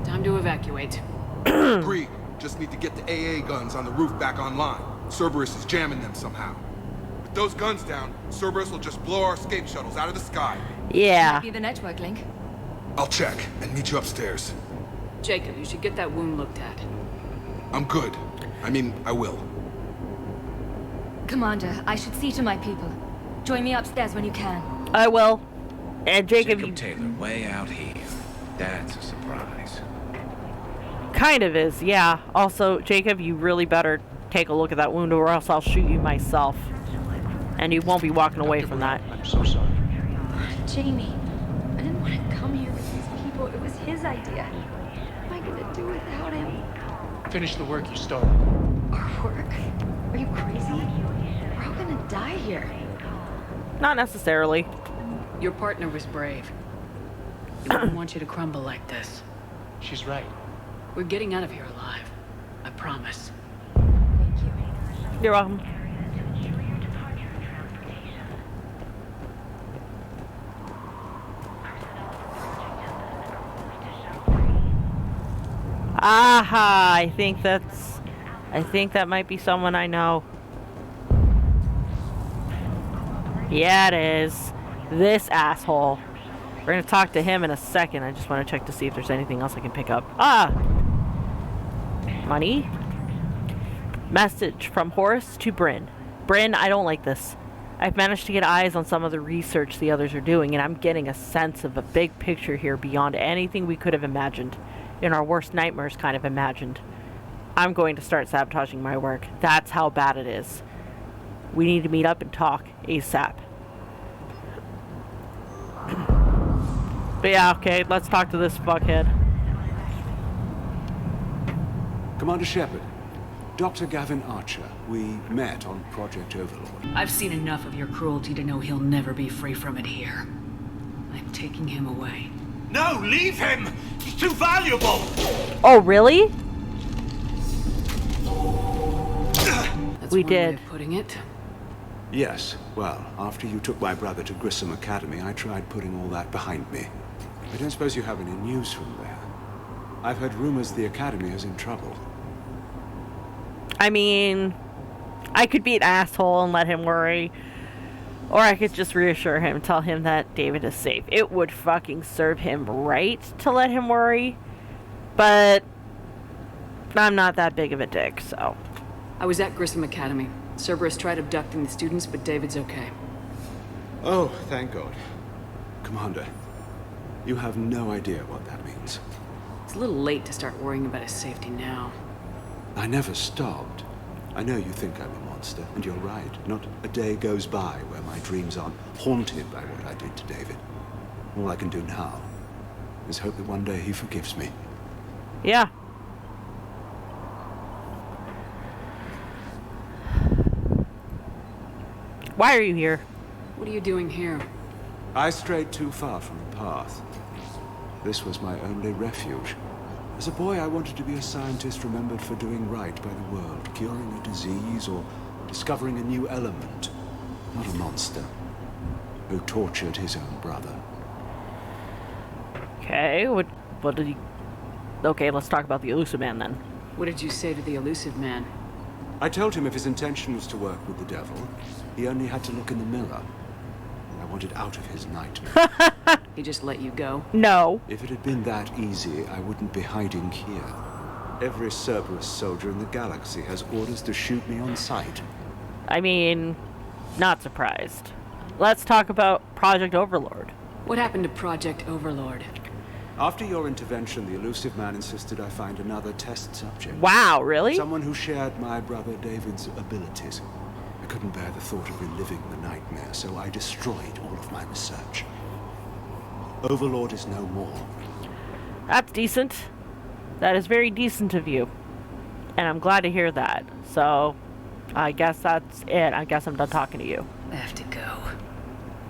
Time to evacuate. Agreed. Just need to get the AA guns on the roof back online. Cerberus is jamming them somehow. With those guns down, Cerberus will just blow our escape shuttles out of the sky. Yeah. Might be the network link. I'll check and meet you upstairs. Jacob, you should get that wound looked at. I'm good. I mean, I will. Commander, I should see to my people. Join me upstairs when you can. I will. And Jacob Taylor, way out here. That's a surprise. kind of is, yeah. Also, Jacob, you really better take a look at that wound or else I'll shoot you myself. And you won't be walking away from that. I'm so sorry. Jamie, I didn't want to come here with these people. It was his idea. What am I gonna do without him? Finish the work you started. Our work? Are you crazy? We're all gonna die here. Not necessarily. Your partner was brave. He wouldn't want you to crumble like this. She's right. We're getting out of here alive. I promise. Thank you. You're welcome. Aha! I think that might be someone I know. Yeah, it is. This asshole. We're gonna talk to him in a second. I just want to check to see if there's anything else I can pick up. Ah! Money. Message from Horace to Bryn. Bryn, I don't like this. I've managed to get eyes on some of the research the others are doing, and I'm getting a sense of a big picture here beyond anything we could have imagined. In our worst nightmares kind of imagined. I'm going to start sabotaging my work. That's how bad it is. We need to meet up and talk ASAP. But yeah, okay, let's talk to this fuckhead. Commander Shepard, Dr. Gavin Archer, we met on Project Overlord. I've seen enough of your cruelty to know he'll never be free from it here. I'm taking him away. No, leave him! He's too valuable! Oh, really? That's we one did. way of putting it. Yes, well, after you took my brother to Grissom Academy, I tried putting all that behind me. I don't suppose you have any news from there. I've heard rumors the Academy is in trouble. I mean, I could be an asshole and let him worry. Or I could just reassure him, tell him that David is safe. It would fucking serve him right to let him worry. But I'm not that big of a dick, so. I was at Grissom Academy. Cerberus tried abducting the students, but David's okay. Oh, thank God. Commander, you have no idea what that means. It's a little late to start worrying about his safety now. I never stopped. I know you think I'm a monster, and you're right. Not a day goes by where my dreams aren't haunted by what I did to David. All I can do now is hope that one day he forgives me. Yeah. Why are you here? What are you doing here? I strayed too far from the path. This was my only refuge. As a boy, I wanted to be a scientist remembered for doing right by the world, curing a disease or discovering a new element. Not a monster who tortured his own brother. Okay, what did he... Okay, let's talk about the elusive man then. What did you say to the elusive man? I told him if his intention was to work with the devil, he only had to look in the mirror. I wanted out of his nightmare. He just let you go? No. If it had been that easy, I wouldn't be hiding here. Every Cerberus soldier in the galaxy has orders to shoot me on sight. I mean, not surprised. Let's talk about Project Overlord. What happened to Project Overlord? After your intervention, the elusive man insisted I find another test subject. Wow, really? Someone who shared my brother David's abilities. I couldn't bear the thought of reliving the nightmare, so I destroyed all of my research. Overlord is no more. That's decent. That is very decent of you. And I'm glad to hear that. So, I guess that's it. I guess I'm done talking to you. I have to go.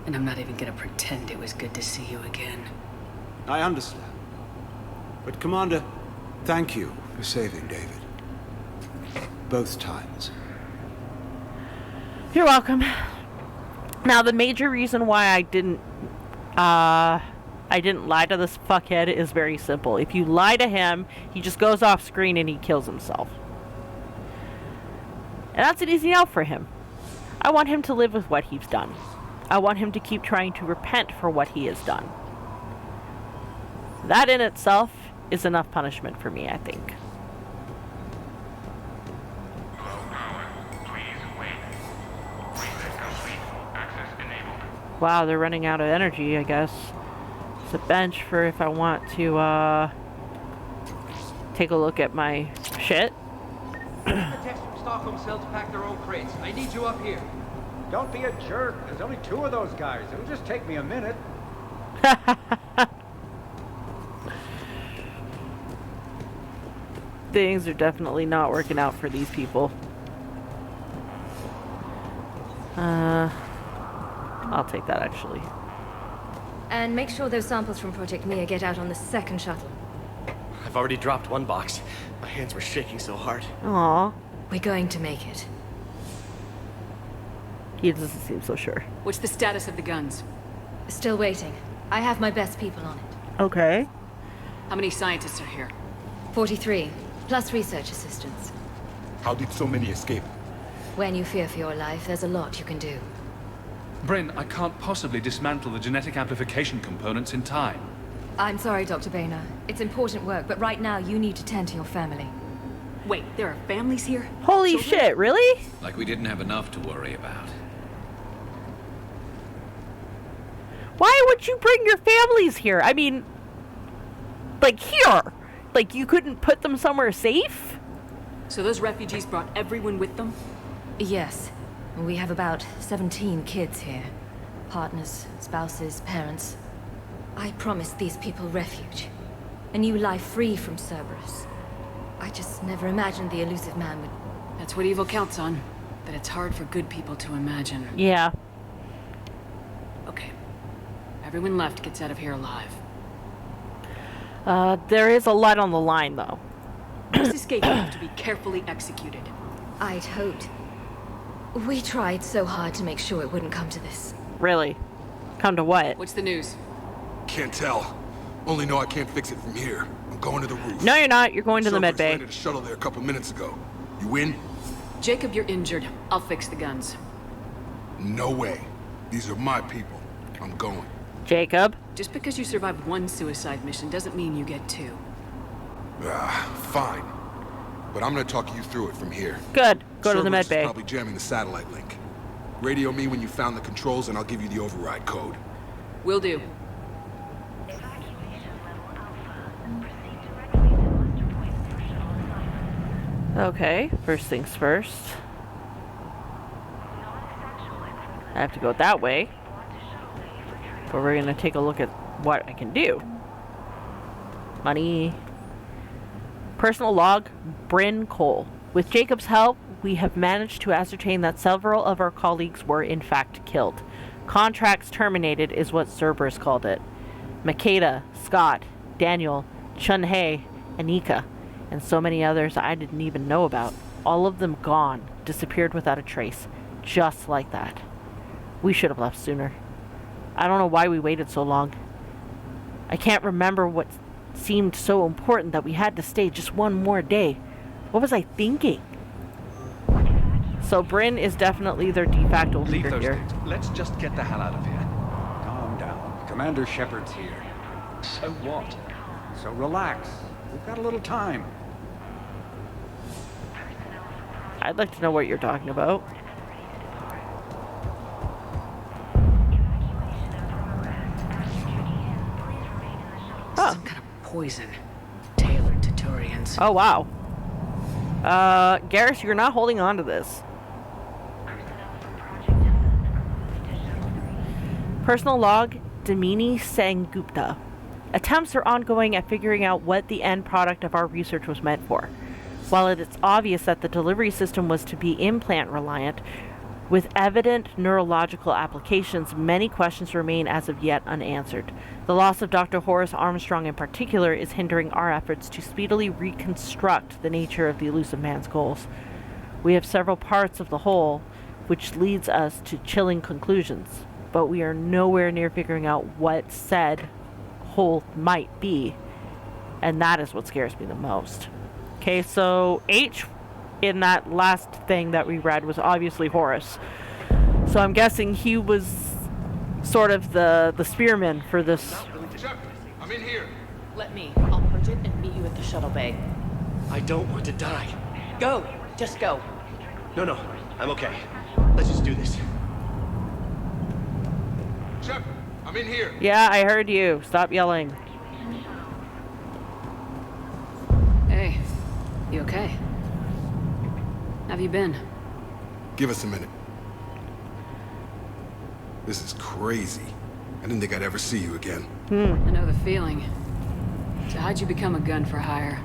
And I'm not even gonna pretend it was good to see you again. I understand. But Commander, thank you for saving David. Both times. You're welcome. Now, the major reason why I didn't lie to this fuckhead is very simple. If you lie to him, he just goes off screen and he kills himself. And that's an easy out for him. I want him to live with what he's done. I want him to keep trying to repent for what he has done. That in itself is enough punishment for me, I think. Wow, they're running out of energy, I guess. It's a bench for if I want to take a look at my shit. The techs from Stockholm cell to pack their own crates. I need you up here. Don't be a jerk. There's only 2 of those guys. It'll just take me a minute. Things are definitely not working out for these people. I'll take that, actually. And make sure those samples from Project Mia get out on the second shuttle. I've already dropped 1 box. My hands were shaking so hard. Aww. We're going to make it. He doesn't seem so sure. What's the status of the guns? Still waiting. I have my best people on it. Okay. How many scientists are here? 43, plus research assistants. How did so many escape? When you fear for your life, there's a lot you can do. Bryn, I can't possibly dismantle the genetic amplification components in time. I'm sorry, Dr. Boehner. It's important work, but right now you need to tend to your family. Wait, there are families here? Holy shit, really? Like we didn't have enough to worry about. Why would you bring your families here? I mean, like here. Like you couldn't put them somewhere safe? So those refugees brought everyone with them? Yes. We have about 17 kids here. Partners, spouses, parents. I promised these people refuge. A new life free from Cerberus. I just never imagined the elusive man would... That's what evil counts on. That it's hard for good people to imagine. Yeah. Okay. Everyone left gets out of here alive. There is a lot on the line, though. This escape will have to be carefully executed. I'd hoped. We tried so hard to make sure it wouldn't come to this. Really? Come to what? What's the news? Can't tell. Only know I can't fix it from here. I'm going to the roof. No, you're not. You're going to the med bay. Landed a shuttle there a couple minutes ago. You win? Jacob, you're injured. I'll fix the guns. No way. These are my people. I'm going. Jacob? Just because you survived 1 suicide mission doesn't mean you get 2. Fine. But I'm gonna talk you through it from here. Good. Go to the med Cerberus bay. is probably jamming the satellite link. Radio me when you found the controls and I'll give you the override code. Will do. Okay, first things first. I have to go that way. But we're gonna take a look at what I can do. Money. Personal log, Bryn Cole. With Jacob's help, we have managed to ascertain that several of our colleagues were in fact killed. Contracts terminated is what Cerberus called it. Makeda, Scott, Daniel, Chun-Hei, Anika, and so many others I didn't even know about. All of them gone, disappeared without a trace. Just like that. We should have left sooner. I don't know why we waited so long. I can't remember what seemed so important that we had to stay just one more day. What was I thinking? So Bryn is definitely their de facto leader here. Things. Let's just get the hell out of here. Calm down. Commander Shepard's here. So what? So relax. We've got a little time. I'd like to know what you're talking about. Some kind of poison tailored to Turians. Oh, wow. Garrus, you're not holding on to this. Personal log, Damini Sengupta. Attempts are ongoing at figuring out what the end product of our research was meant for. While it is obvious that the delivery system was to be implant reliant, with evident neurological applications, many questions remain as of yet unanswered. The loss of Dr. Horace Armstrong in particular is hindering our efforts to speedily reconstruct the nature of the elusive man's goals. We have several parts of the whole, which leads us to chilling conclusions, but we are nowhere near figuring out what said hole might be, and that is what scares me the most. Okay, so H in that last thing that we read was obviously Horus, so I'm guessing he was sort of the spearman for this. Shepard, I'm in here. Let me. I'll purge it and meet you at the shuttle bay. I don't want to die. Go! Just go. No, I'm okay. Let's just do this. Shepard, I'm in here. Yeah, I heard you. Stop yelling. Hey, you okay? Have you been? Give us a minute. This is crazy. I didn't think I'd ever see you again. I know the feeling. So how'd you become a gun for hire?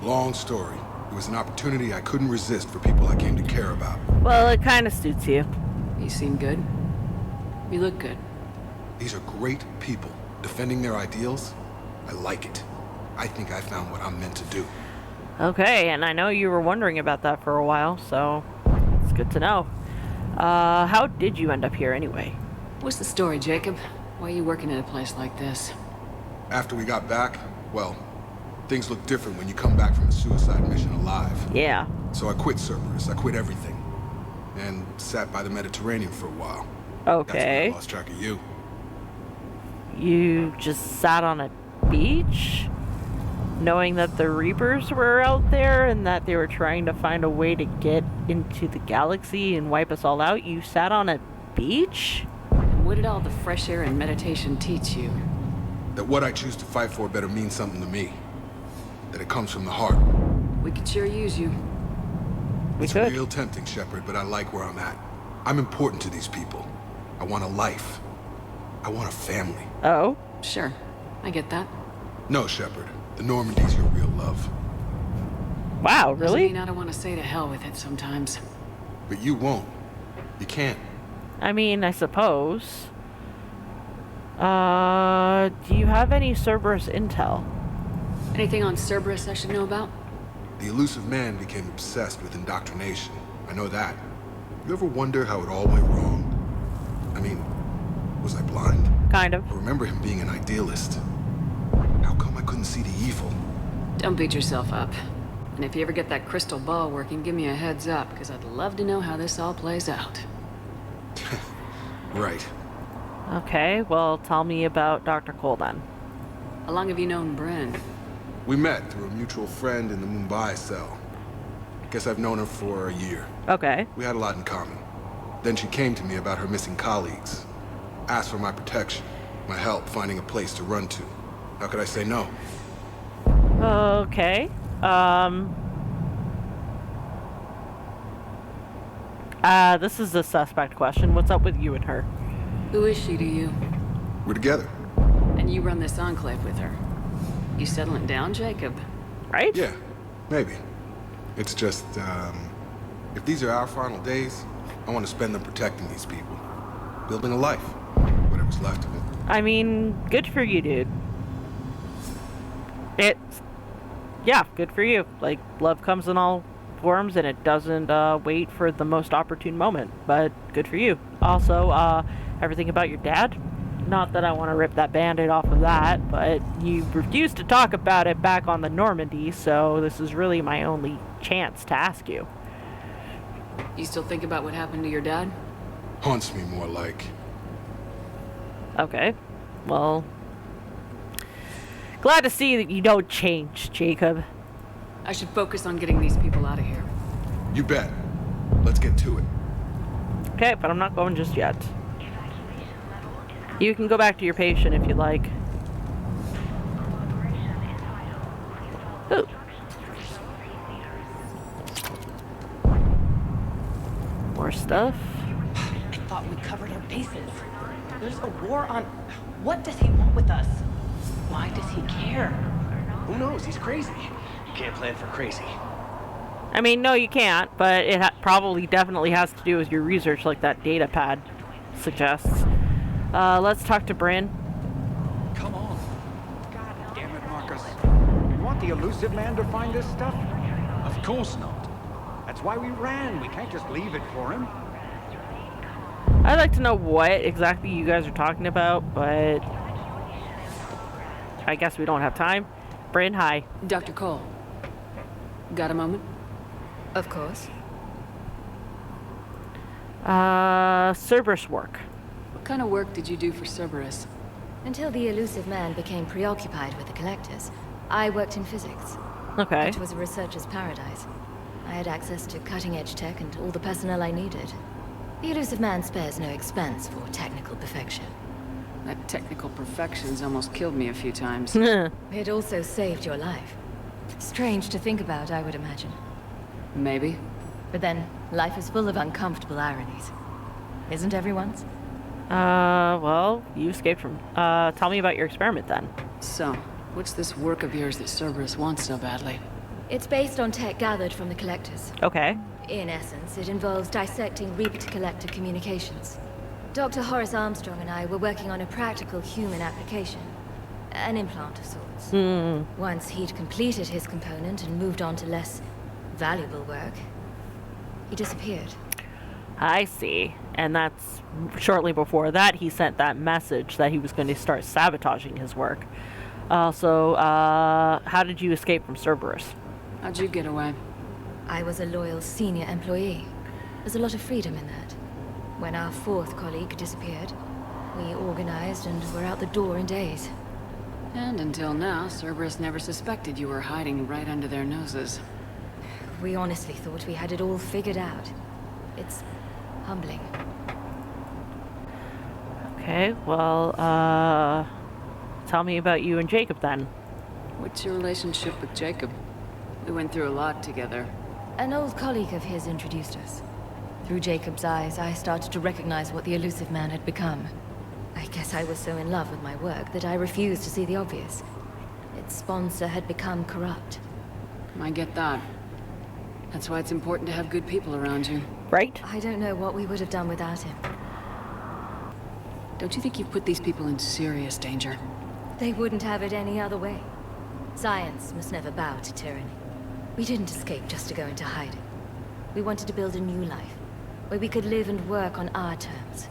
Long story. It was an opportunity I couldn't resist for people I came to care about. Well, it kind of suits you. You seem good. You look good. These are great people, defending their ideals. I like it. I think I found what I'm meant to do. Okay, and I know you were wondering about that for a while, so it's good to know. How did you end up here anyway? What's the story, Jacob? Why are you working at a place like this? After we got back, well, things look different when you come back from a suicide mission alive. Yeah. So I quit Cerberus. I quit everything. And sat by the Mediterranean for a while. Okay. That's when I lost track of you. You just sat on a beach? Knowing that the Reapers were out there and that they were trying to find a way to get into the galaxy and wipe us all out, you sat on a beach? And what did all the fresh air and meditation teach you? That what I choose to fight for better mean something to me. That it comes from the heart. We could sure use you. It's real tempting, Shepard, but I like where I'm at. I'm important to these people. I want a life. I want a family. Oh? Sure. I get that. No, Shepard. The Normandy's your real love. Wow, really? Doesn't mean I don't want to say to hell with it sometimes. But you won't. You can't. I mean, I suppose. Do you have any Cerberus intel? Anything on Cerberus I should know about? The elusive man became obsessed with indoctrination. I know that. You ever wonder how it all went wrong? I mean, was I blind? Kind of. I remember him being an idealist. How come I couldn't see the evil? Don't beat yourself up. And if you ever get that crystal ball working, give me a heads up, because I'd love to know how this all plays out. Right. Okay, well, tell me about Dr. Cole then. How long have you known Bryn? We met through a mutual friend in the Mumbai cell. Guess I've known her for a year. Okay. We had a lot in common. Then she came to me about her missing colleagues. Asked for my protection, my help finding a place to run to. How could I say no? Okay. This is a suspect question. What's up with you and her? Who is she to you? We're together. And you run this enclave with her. You settling down, Jacob? Right? Yeah, maybe. It's just, if these are our final days, I want to spend them protecting these people. Building a life. Whatever's left of it. I mean, good for you, dude. Yeah, good for you. Like, love comes in all forms and it doesn't wait for the most opportune moment, but good for you. Also, everything about your dad? Not that I want to rip that band-aid off of that, but you refused to talk about it back on the Normandy, so this is really my only chance to ask you. You still think about what happened to your dad? Haunts me more like. Okay, well, glad to see that you don't change, Jacob. I should focus on getting these people out of here. You bet. Let's get to it. Okay, but I'm not going just yet. You can go back to your patient if you like. Ooh. More stuff. I thought we covered our bases. There's a war on... What does he want with us? Why does he care? Who knows? He's crazy. You can't plan for crazy. I mean, no, you can't, but it probably definitely has to do with your research like that data pad suggests. Let's talk to Bryn. Come on. God damn it, Marcus. You want the elusive man to find this stuff? Of course not. That's why we ran. We can't just leave it for him. I'd like to know what exactly you guys are talking about, but I guess we don't have time. Bryn, hi. Dr. Cole. Got a moment? Of course. Cerberus work. What kind of work did you do for Cerberus? Until the elusive man became preoccupied with the collectors, I worked in physics. Okay. It was a researcher's paradise. I had access to cutting-edge tech and all the personnel I needed. The elusive man spares no expense for technical perfection. That technical perfection's almost killed me a few times. It also saved your life. Strange to think about, I would imagine. Maybe. But then, life is full of uncomfortable ironies. Isn't everyone's? Well, you escaped from... tell me about your experiment then. So, what's this work of yours that Cerberus wants so badly? It's based on tech gathered from the collectors. Okay. In essence, it involves dissecting Reaper-to-Collector communications. Dr. Horace Armstrong and I were working on a practical human application. An implant of sorts. Once he'd completed his component and moved on to less valuable work, he disappeared. I see. And that's shortly before that he sent that message that he was going to start sabotaging his work. So, how did you escape from Cerberus? How'd you get away? I was a loyal senior employee. There's a lot of freedom in that. When our fourth colleague disappeared, we organized and were out the door in days. And until now, Cerberus never suspected you were hiding right under their noses. We honestly thought we had it all figured out. It's humbling. Okay, well, tell me about you and Jacob then. What's your relationship with Jacob? We went through a lot together. An old colleague of his introduced us. Through Jacob's eyes, I started to recognize what the elusive man had become. I guess I was so in love with my work that I refused to see the obvious. Its sponsor had become corrupt. I get that. That's why it's important to have good people around you. Right? I don't know what we would have done without him. Don't you think you've put these people in serious danger? They wouldn't have it any other way. Science must never bow to tyranny. We didn't escape just to go into hiding. We wanted to build a new life, where we could live and work on our terms.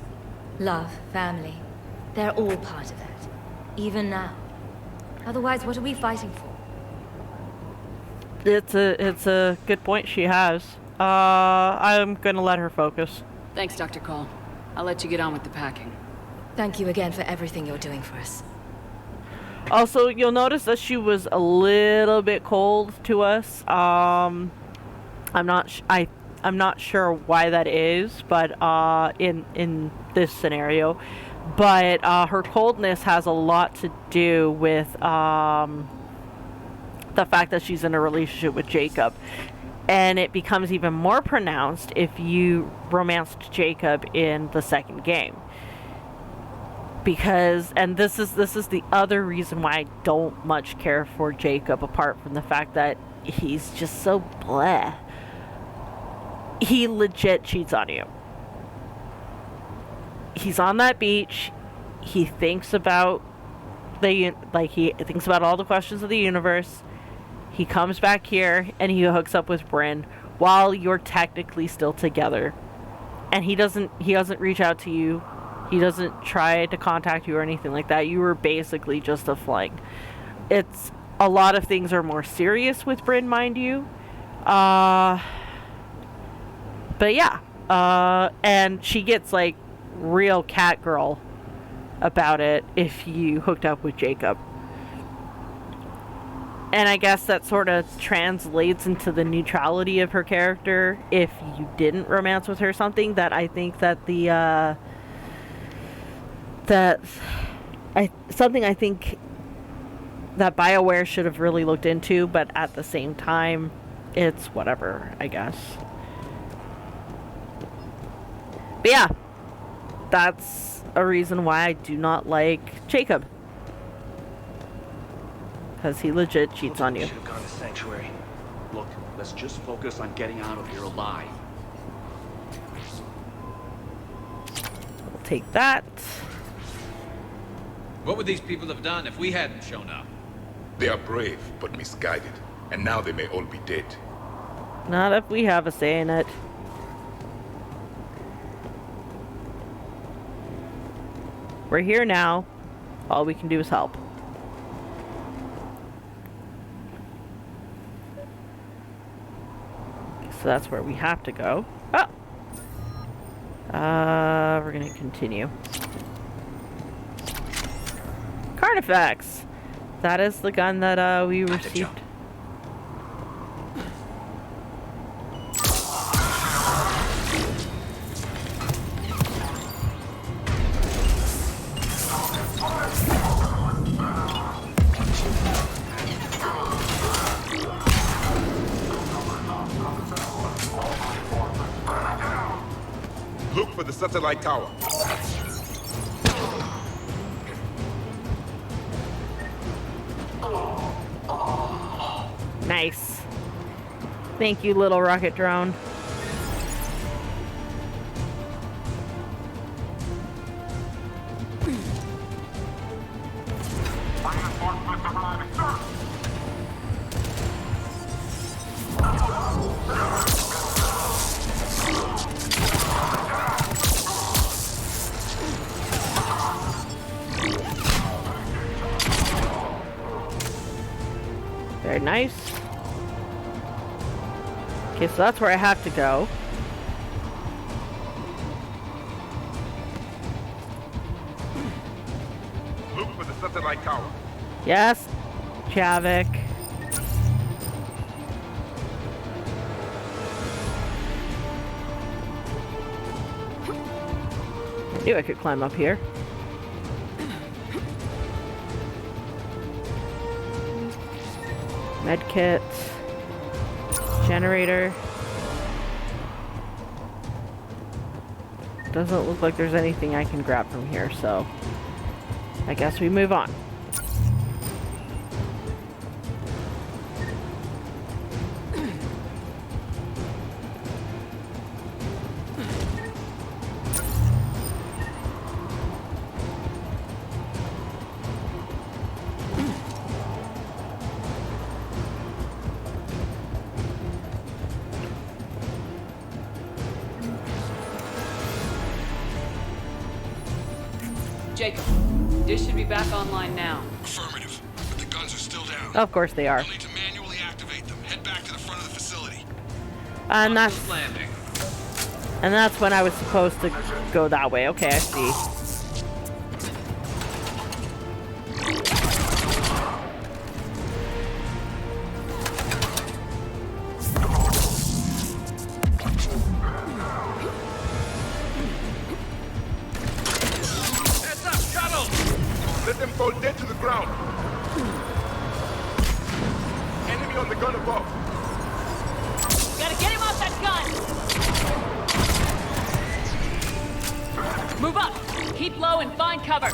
Love, family, they're all part of that. Even now. Otherwise, what are we fighting for? It's a good point she has. I'm gonna let her focus. Thanks, Dr. Cole. I'll let you get on with the packing. Thank you again for everything you're doing for us. Also, you'll notice that she was a little bit cold to us. I'm not sure why that is, but in this scenario, but her coldness has a lot to do with the fact that she's in a relationship with Jacob, and it becomes even more pronounced if you romanced Jacob in the second game. Because, and this is the other reason why I don't much care for Jacob, apart from the fact that he's just so bleh. He legit cheats on you. He's on that beach. He thinks about he thinks about all the questions of the universe. He comes back here and he hooks up with Bryn while you're technically still together. And he doesn't reach out to you. He doesn't try to contact you or anything like that. You were basically just a fling. It's a lot of things are more serious with Bryn, mind you. But yeah. And she gets like real cat girl about it if you hooked up with Jacob. And I guess that sort of translates into the neutrality of her character if you didn't romance with her, something that I think that something I think that BioWare should have really looked into, but at the same time, it's whatever, I guess. But yeah, that's a reason why I do not like Jacob. Because he legit cheats on you. Should have gone to Sanctuary. Look, let's just focus on getting out of here alive. We'll take that. What would these people have done if we hadn't shown up? They are brave, but misguided. And now they may all be dead. Not if we have a say in it. We're here now. All we can do is help. So that's where we have to go. Oh! We're gonna continue. Carnifex! That is the gun that, we received. Look for the satellite tower. Nice. Thank you, little rocket drone. Very nice. Okay, so that's where I have to go. Look for the satellite tower. Yes, Javik. I knew I could climb up here. Medkit. Generator. Doesn't look like there's anything I can grab from here, so I guess we move on. Jacob, dish should be back online now. Affirmative, but the guns are still down. Of course they are. You'll need to manually activate them. Head back to the front of the facility. And that's when I was supposed to go that way. Okay, I see. Let them fall dead to the ground. Enemy on the gun above. Gotta get him off that gun! Move up! Keep low and find cover!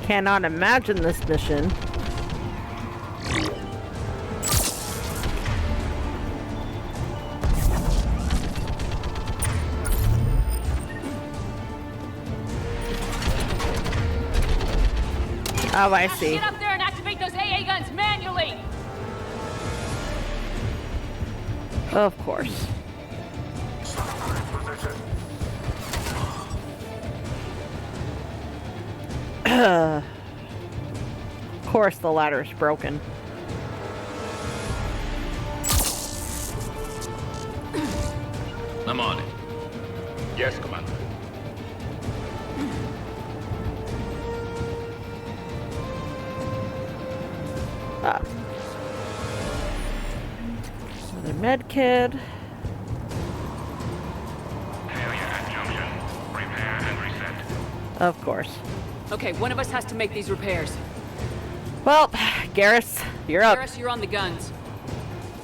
Cannot imagine this mission. Oh, I see. Get up there and activate those AA guns manually! Of course. Of course the ladder is broken. I'm on it. Yes, Commander. med kit. Of course. Okay, one of us has to make these repairs. Well, Garrus, you're up. Garrus, you're on the guns.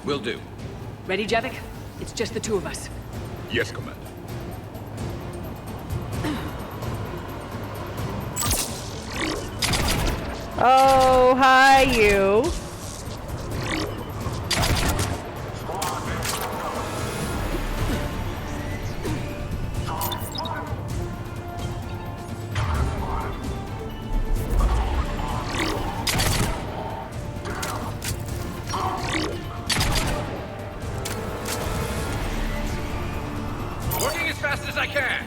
Will do. Ready, Javik? It's just the two of us. Yes, Commander. Oh, hi, you. Working as fast as I can.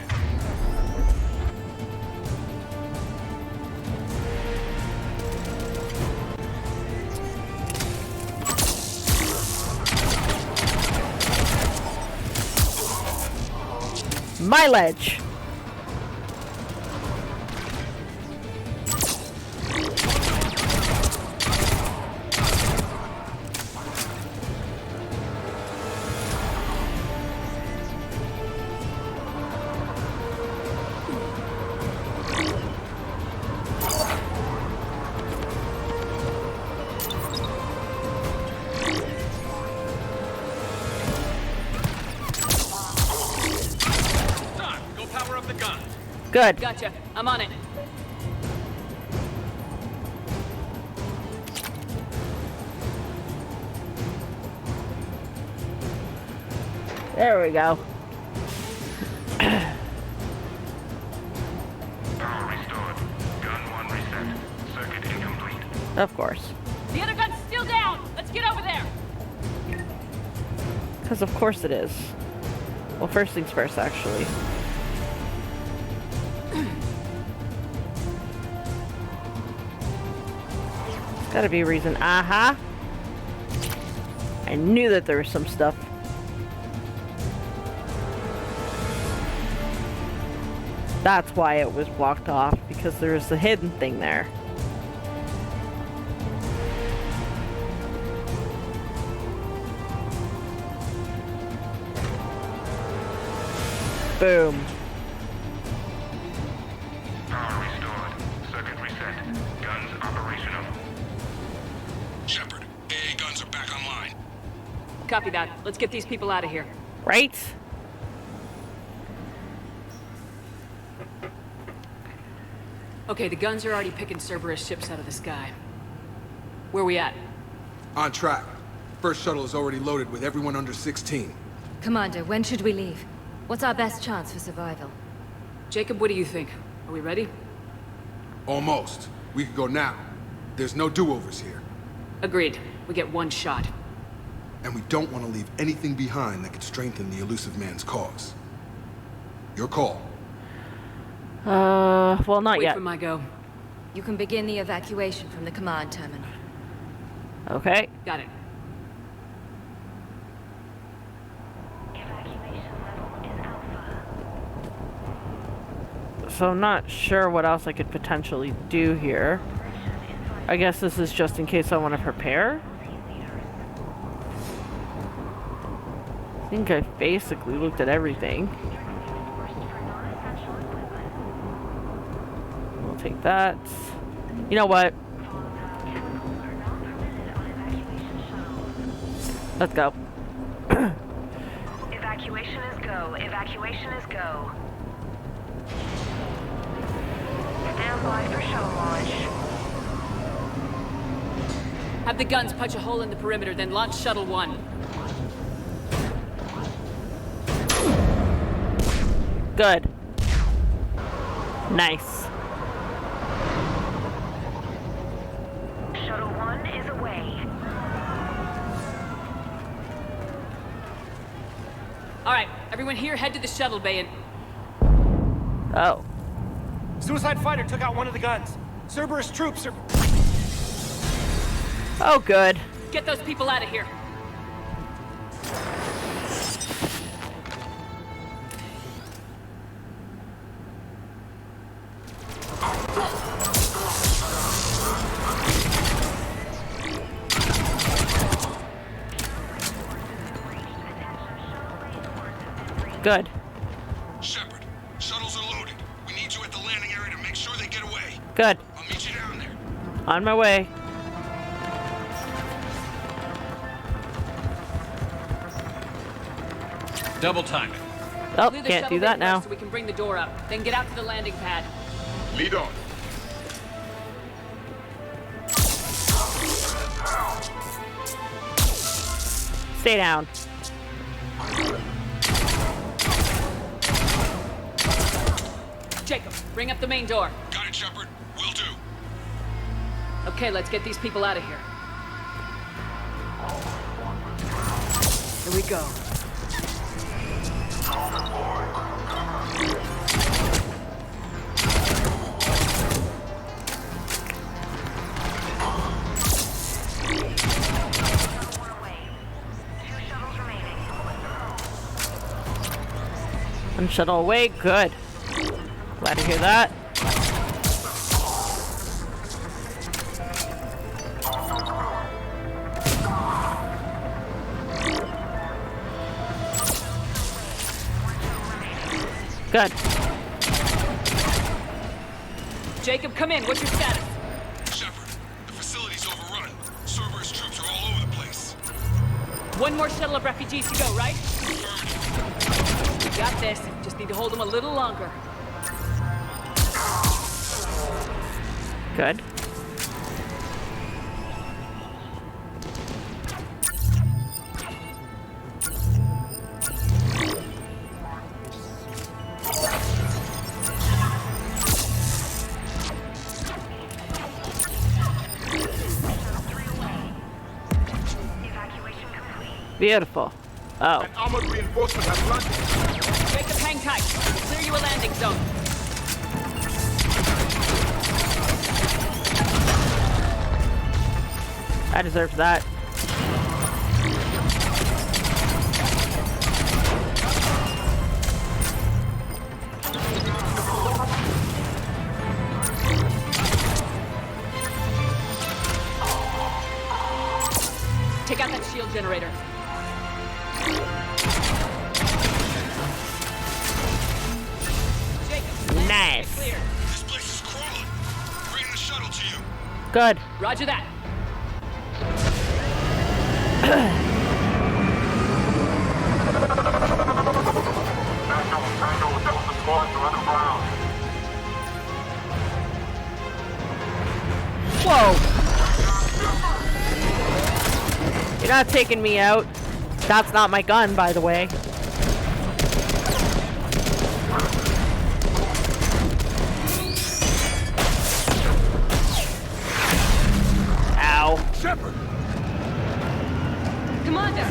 Mileage. Good. Gotcha. I'm on it. There we go. Power restored. Gun 1 reset. Circuit incomplete. Of course. The other gun's still down. Let's get over there. Because of course it is. Well, first things first, actually. Gotta be a reason. Aha! I knew that there was some stuff. That's why it was blocked off, because there was a hidden thing there. Boom. Power restored. Circuit reset. Guns operational. Shepard, AA guns are back online. Copy that. Let's get these people out of here. Right? Okay, the guns are already picking Cerberus ships out of the sky. Where we at? On track. First shuttle is already loaded with everyone under 16. Commander, when should we leave? What's our best chance for survival? Jacob, what do you think? Are we ready? Almost. We could go now. There's no do-overs here. Agreed. We get one shot. And we don't want to leave anything behind that could strengthen the elusive man's cause. Your call. Well, not Wait yet. for my go. You can begin the evacuation from the command terminal. Okay. Got it. So I'm not sure what else I could potentially do here. I guess this is just in case I want to prepare. I think I've basically looked at everything. We'll take that. You know what? Let's go. Evacuation is go. Evacuation is go. Stand by for shuttle launch. Have the guns punch a hole in the perimeter, then launch Shuttle 1. Good. Nice. Shuttle 1 is away. Alright, everyone here, head to the shuttle bay and... Oh. Suicide fighter took out one of the guns. Cerberus troops are... Oh, good. Get those people out of here. Good. Shepard, shuttles are loaded. We need you at the landing area to make sure they get away. Good. I'll meet you down there. On my way. Double time it. Oh, Clear the can't shuttle do that bay now. first so we can bring the door up. Then get out to the landing pad. Lead on. Stay down. Jacob, bring up the main door. Got it, Shepard. Will do. Okay, let's get these people out of here. Here we go. One shuttle away. Good. Glad to hear that. Good. Jacob, come in. What's your status? Shepard, the facility's overrun. Cerberus troops are all over the place. One more shuttle of refugees to go, right? We got this. Just need to hold them a little longer. Good. Beautiful. Oh. An armored reinforcement has landed. Jacob, hang tight. We'll clear you a landing zone. I deserve that. Take out that shield generator. Jacob, Nice. clear. This place is crawling. Bring the shuttle to you. Good. Roger that. Whoa. You're not taking me out. That's not my gun, by the way. Ow. Shepard! Commander!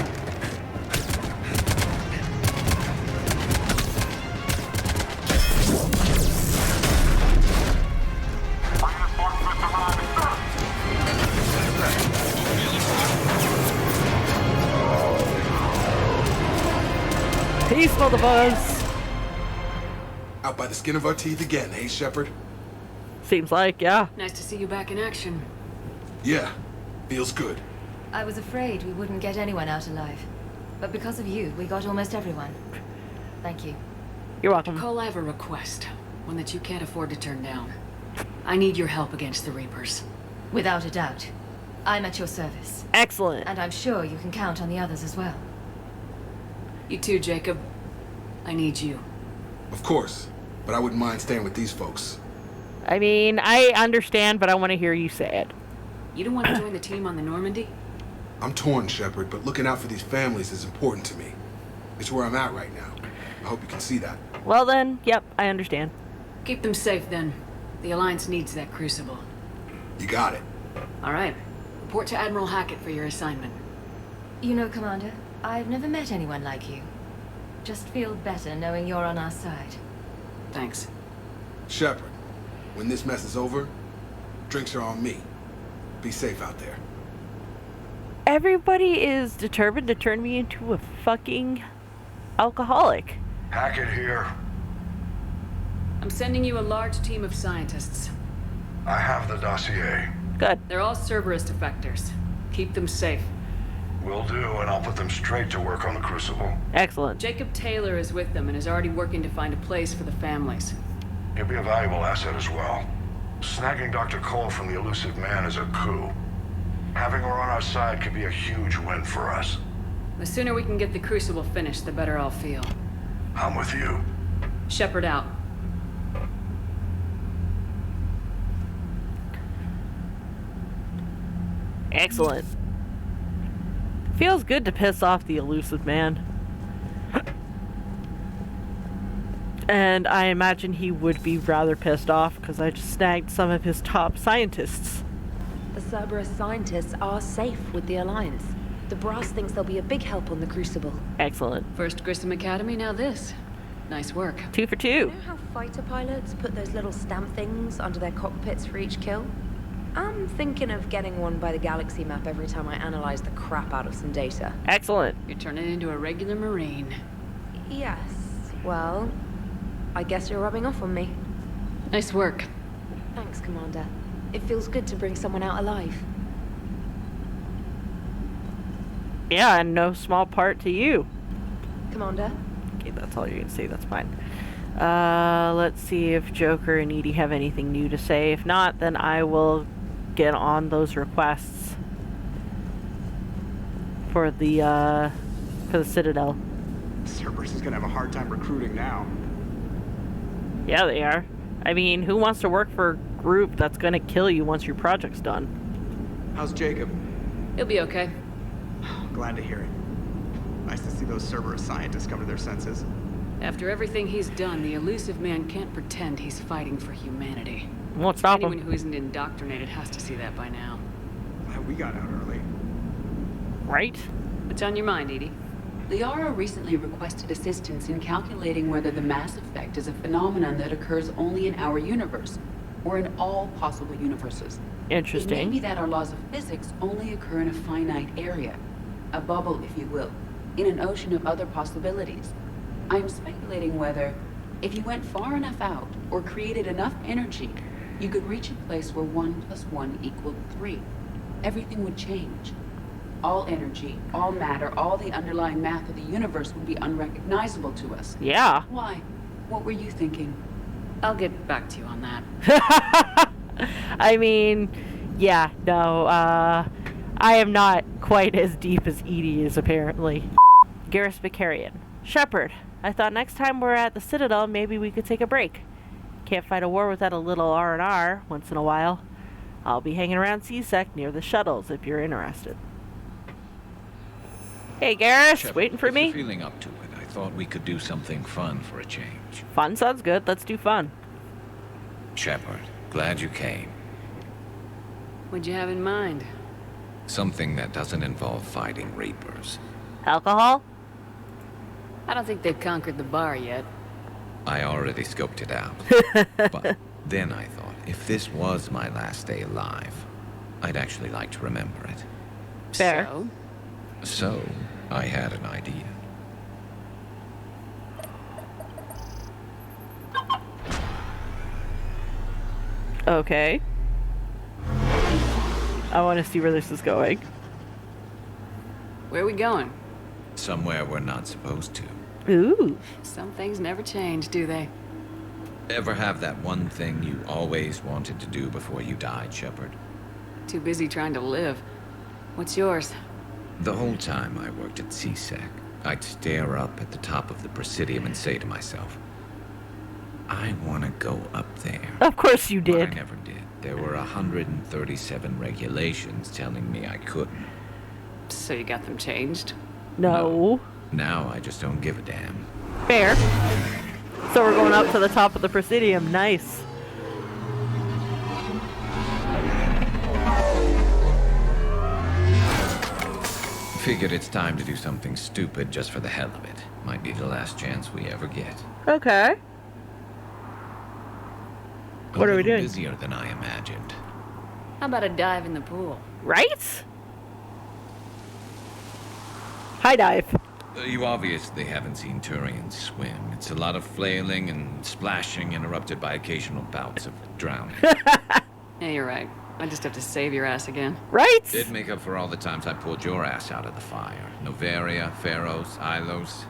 Peaceful the buzz. Out by the skin of our teeth again, hey, Shepard? Seems like, yeah. Nice to see you back in action. Yeah, feels good. I was afraid we wouldn't get anyone out alive. But because of you, we got almost everyone. Thank you. You're welcome. Cole, I have a request. One that you can't afford to turn down. I need your help against the Reapers. Without a doubt. I'm at your service. Excellent. And I'm sure you can count on the others as well. You too, Jacob. I need you. Of course, but I wouldn't mind staying with these folks. I mean, I understand, but I want to hear you say it. You don't want to join the team on the Normandy? I'm torn, Shepard, but looking out for these families is important to me. It's where I'm at right now. I hope you can see that. Well then, yep, I understand. Keep them safe then. The Alliance needs that crucible. You got it. All right. Report to Admiral Hackett for your assignment. You know, Commander, I've never met anyone like you. Just feel better knowing you're on our side. Thanks. Shepard, when this mess is over, drinks are on me. Be safe out there. Everybody is determined to turn me into a fucking alcoholic. Hackett here. I'm sending you a large team of scientists. I have the dossier. Good. They're all Cerberus defectors. Keep them safe. Will do, and I'll put them straight to work on the Crucible. Excellent. Jacob Taylor is with them and is already working to find a place for the families. He'll be a valuable asset as well. Snagging Dr. Cole from the elusive man is a coup. Having her on our side could be a huge win for us. The sooner we can get the Crucible finished, the better I'll feel. I'm with you. Shepard out. Excellent. Feels good to piss off the elusive man. And I imagine he would be rather pissed off because I just snagged some of his top scientists. The Cerberus Scientists are safe with the Alliance. The brass thinks they'll be a big help on the Crucible. Excellent. First Grissom Academy, now this. Nice work. 2 for 2. You know how fighter pilots put those little stamp things under their cockpits for each kill? I'm thinking of getting one by the galaxy map every time I analyze the crap out of some data. Excellent. You're turning into a regular Marine. Yes. Well, I guess you're rubbing off on me. Nice work. Thanks, Commander. It feels good to bring someone out alive. Yeah, and no small part to you. Commander? Okay, that's all you can say. That's fine. Let's see if Joker and Edie have anything new to say. If not, then I will get on those requests for the Citadel. Cerberus is gonna have a hard time recruiting now. Yeah, they are. I mean, who wants to work for a group that's gonna kill you once your project's done? How's Jacob? He'll be okay. Glad to hear it. Nice to see those Cerberus scientists come to their senses. After everything he's done, the elusive man can't pretend he's fighting for humanity. Won't stop Anyone him. who isn't indoctrinated has to see that by now. We got out early. Right? What's on your mind, Edie? Liara recently requested assistance in calculating whether the mass effect is a phenomenon that occurs only in our universe, or in all possible universes. Interesting. It may be that our laws of physics only occur in a finite area, a bubble, if you will, in an ocean of other possibilities. I'm speculating whether, if you went far enough out, or created enough energy, you could reach a place where 1 + 1 = 3. Everything would change. All energy, all matter, all the underlying math of the universe would be unrecognizable to us. Yeah. Why? What were you thinking? I'll get back to you on that. I mean, yeah, no, I am not quite as deep as Edie is, apparently. Garrus Vicarian. Shepard, I thought next time we're at the Citadel, maybe we could take a break. Can't fight a war without a little R&R once in a while. I'll be hanging around C-Sec near the shuttles if you're interested. Hey, Garrus, Shepard, waiting for if me? you're feeling up to it, I thought we could do something fun for a change. Fun sounds good. Let's do fun. Shepard, glad you came. What'd you have in mind? Something that doesn't involve fighting Reapers. Alcohol? I don't think they've conquered the bar yet. I already scoped it out. But then I thought, if this was my last day alive, I'd actually like to remember it. Fair. So, I had an idea. Okay. I want to see where this is going. Where are we going? Somewhere we're not supposed to. Ooh. Some things never change, do they? Ever have that one thing you always wanted to do before you died, Shepard? Too busy trying to live. What's yours? The whole time I worked at C-Sec, I'd stare up at the top of the Presidium and say to myself, I want to go up there. Of course you did. But I never did. There were 137 regulations telling me I couldn't. So you got them changed? No. Now I just don't give a damn. Fair. So we're going up to the top of the Presidium. Nice. Figured it's time to do something stupid just for the hell of it. Might be the last chance we ever get. Okay. What are we doing? Busier than I imagined. How about a dive in the pool? Right? High dive. You obviously haven't seen Turians swim. It's a lot of flailing and splashing interrupted by occasional bouts of drowning. Yeah, you're right. I just have to save your ass again. Right? Did make up for all the times I pulled your ass out of the fire. Novaria, Pharos, Ilos.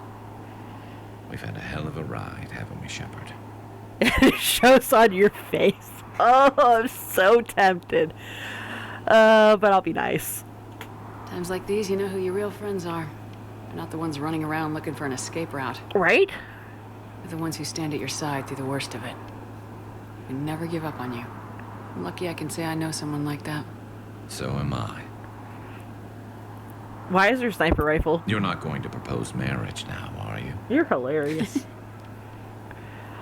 We've had a hell of a ride, haven't we, Shepard? It shows on your face. Oh, I'm so tempted. But I'll be nice. Times like these, you know who your real friends are. They're not the ones running around looking for an escape route. Right? They're the ones who stand at your side through the worst of it. We never give up on you. I'm lucky I can say I know someone like that. So am I. Why is there a sniper rifle? You're not going to propose marriage now, are you? You're hilarious.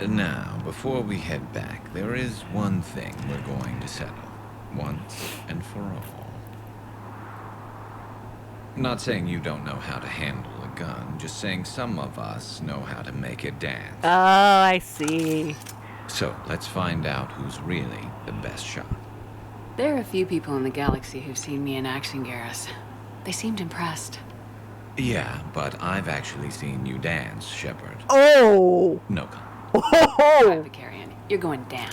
Now, before we head back, there is one thing we're going to settle. Once and for all. Not saying you don't know how to handle a gun, just saying some of us know how to make it dance. Oh, I see. So, let's find out who's really the best shot. There are a few people in the galaxy who've seen me in action, Garrus. They seemed impressed. Yeah, but I've actually seen you dance, Shepard. Oh! No comment. Oh! Vicarian, you're going down.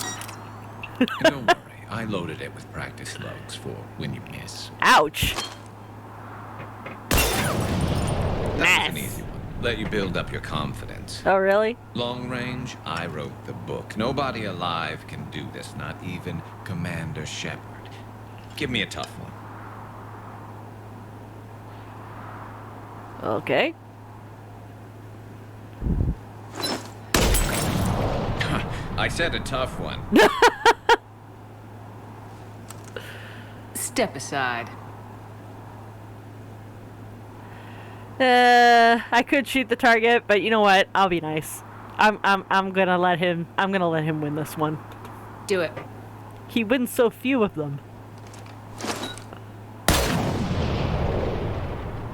Don't worry, I loaded it with practice slugs for when you miss. Ouch! That was an easy one. Let you build up your confidence. Oh, really? Long range, I wrote the book. Nobody alive can do this, not even Commander Shepard. Give me a tough one. Okay. I said a tough one. Step aside. I could shoot the target, but you know what? I'll be nice. I'm gonna let him win this one. Do it. He wins so few of them.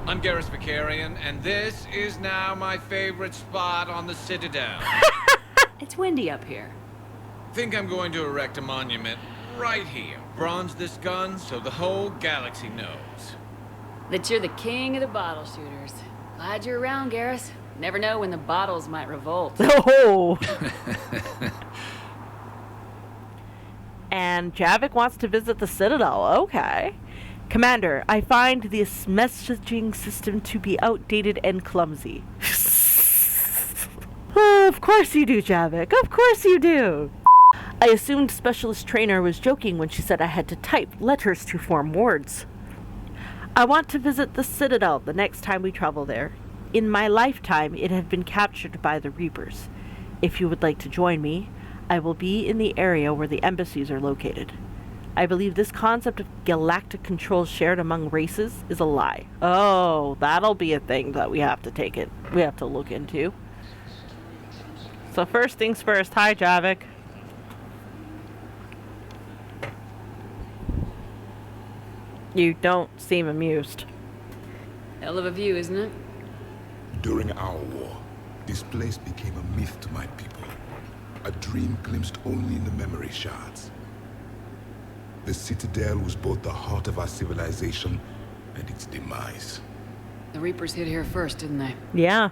I'm Garrus Vicarian, and this is now my favorite spot on the Citadel. It's windy up here. Think I'm going to erect a monument right here. Bronze this gun so the whole galaxy knows. That you're the king of the bottle shooters. Glad you're around, Garrus. Never know when the bottles might revolt. Oh! And Javik wants to visit the Citadel. Okay. Commander, I find this messaging system to be outdated and clumsy. Of course you do, Javik. Of course you do. I assumed Specialist Traynor was joking when she said I had to type letters to form words. I want to visit the Citadel the next time we travel there. In my lifetime, it had been captured by the Reapers. If you would like to join me, I will be in the area where the embassies are located. I believe this concept of galactic control shared among races is a lie. Oh, that'll be a thing that we have to look into. So first things first, hi Javik. You don't seem amused. Hell of a view, isn't it? During our war, this place became a myth to my people. A dream glimpsed only in the memory shards. The Citadel was both the heart of our civilization and its demise. The Reapers hit here first, didn't they? Yeah.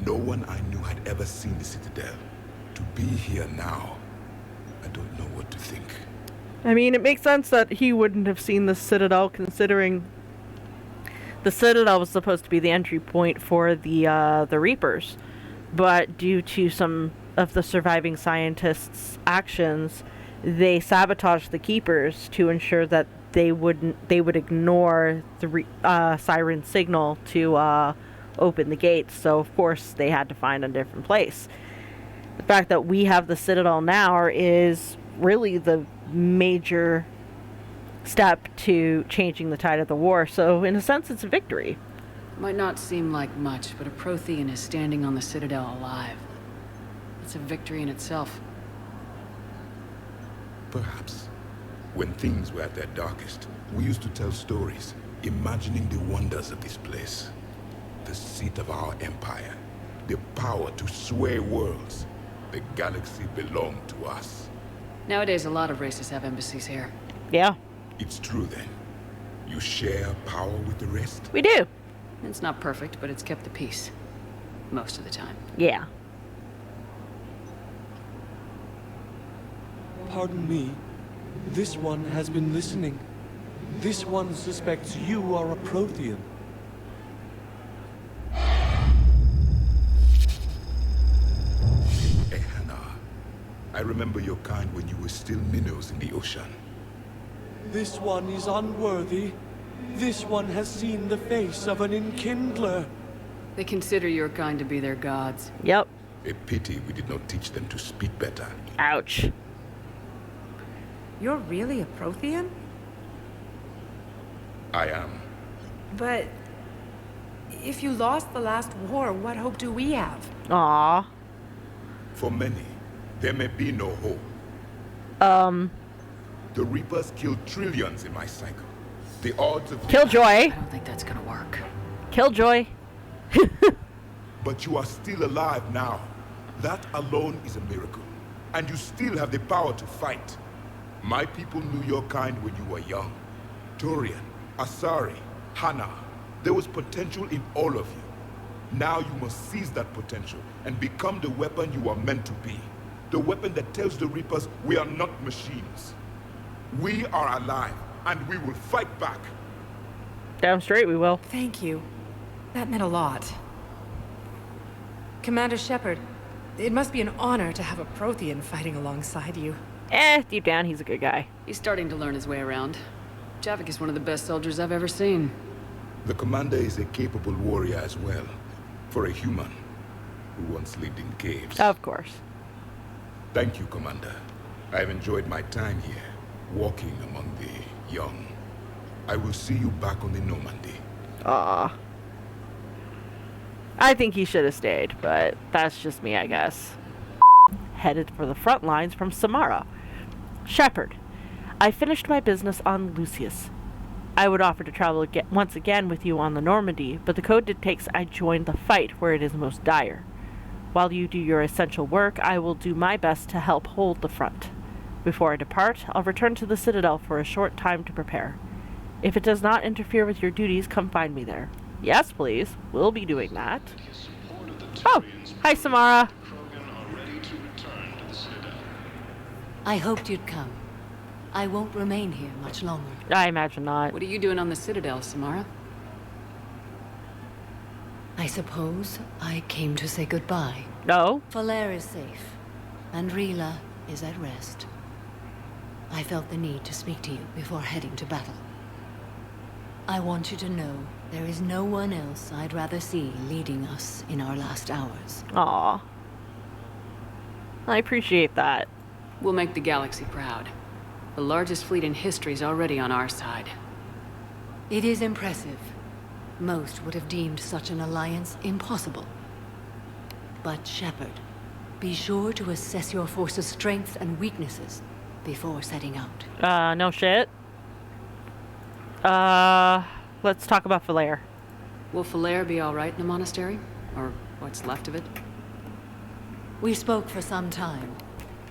No one I knew had ever seen the Citadel. To be here now, I don't know what to think. I mean, it makes sense that he wouldn't have seen the Citadel, considering the Citadel was supposed to be the entry point for the Reapers. But due to some of the surviving scientists' actions, they sabotaged the Keepers to ensure that they would ignore the siren signal to open the gates. So of course they had to find a different place. The fact that we have the Citadel now is really the major step to changing the tide of the war. So in a sense, it's a victory. Might not seem like much, but a Prothean is standing on the Citadel alive. It's a victory in itself. Perhaps. When things were at their darkest, we used to tell stories, imagining the wonders of this place. The seat of our empire, the power to sway worlds. The galaxy belonged to us. Nowadays, a lot of races have embassies here. Yeah. It's true then. You share power with the rest? We do. It's not perfect, but it's kept the peace. Most of the time. Yeah. Pardon me. This one has been listening. This one suspects you are a Prothean. I remember your kind when you were still minnows in the ocean. This one is unworthy. This one has seen the face of an enkindler. They consider your kind to be their gods. Yep. A pity we did not teach them to speak better. Ouch. You're really a Prothean? I am. But if you lost the last war, what hope do we have? Aww. For many, there may be no hope. The Reapers killed trillions in my cycle. The odds of... Killjoy. I don't think that's gonna work. Killjoy. But you are still alive now. That alone is a miracle. And you still have the power to fight. My people knew your kind when you were young. Torian, Asari, Hana. There was potential in all of you. Now you must seize that potential and become the weapon you are meant to be. The weapon that tells the Reapers we are not machines. We are alive, and we will fight back. Damn straight we will. Thank you. That meant a lot. Commander Shepard, it must be an honor to have a Prothean fighting alongside you. Deep down, he's a good guy. He's starting to learn his way around. Javik is one of the best soldiers I've ever seen. The commander is a capable warrior as well, for a human who once lived in caves. Of course. Thank you, Commander. I have enjoyed my time here, walking among the young. I will see you back on the Normandy. I think he should have stayed, but that's just me, I guess. Headed for the front lines from Samara. Shepard, I finished my business on Lucius. I would offer to travel once again with you on the Normandy, but the code dictates I join the fight where it is most dire. While you do your essential work, I will do my best to help hold the front. Before I depart, I'll return to the Citadel for a short time to prepare. If it does not interfere with your duties, come find me there. Yes, please. We'll be doing that. Oh, hi, Samara. I hoped you'd come. I won't remain here much longer. I imagine not. What are you doing on the Citadel, Samara? I suppose I came to say goodbye. No. Falair is safe, and Rila is at rest. I felt the need to speak to you before heading to battle. I want you to know there is no one else I'd rather see leading us in our last hours. Aw. I appreciate that. We'll make the galaxy proud. The largest fleet in history is already on our side. It is impressive. Most would have deemed such an alliance impossible. But Shepard, be sure to assess your force's strengths and weaknesses before setting out. No shit. Let's talk about Falair. Will Falair be alright in the monastery? Or what's left of it? We spoke for some time.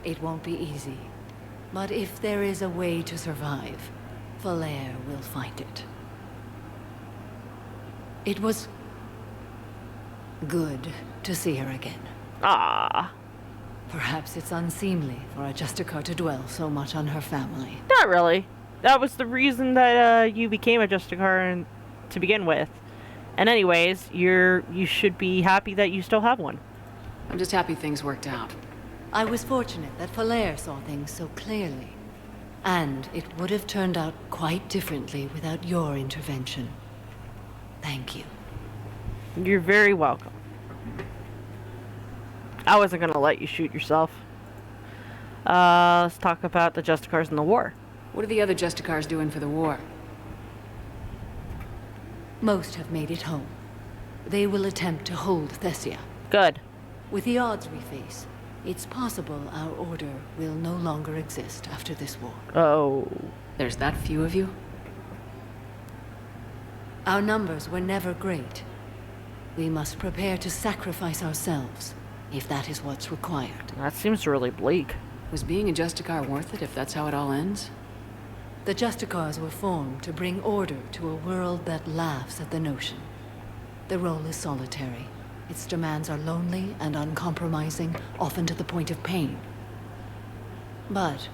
It won't be easy. But if there is a way to survive, Falair will find it. It was good to see her again. Ah. Perhaps it's unseemly for a Justicar to dwell so much on her family. Not really. That was the reason that you became a Justicar to begin with. And anyways, you should be happy that you still have one. I'm just happy things worked out. I was fortunate that Falair saw things so clearly. And it would have turned out quite differently without your intervention. Thank you. You're very welcome. I wasn't gonna let you shoot yourself. Let's talk about the Justicars in the war. What are the other Justicars doing for the war? Most have made it home. They will attempt to hold Thessia. Good. With the odds we face, it's possible our order will no longer exist after this war. Oh. There's that few of you? Our numbers were never great. We must prepare to sacrifice ourselves, if that is what's required. That seems really bleak. Was being a Justicar worth it if that's how it all ends? The Justicars were formed to bring order to a world that laughs at the notion. The role is solitary. Its demands are lonely and uncompromising, often to the point of pain. But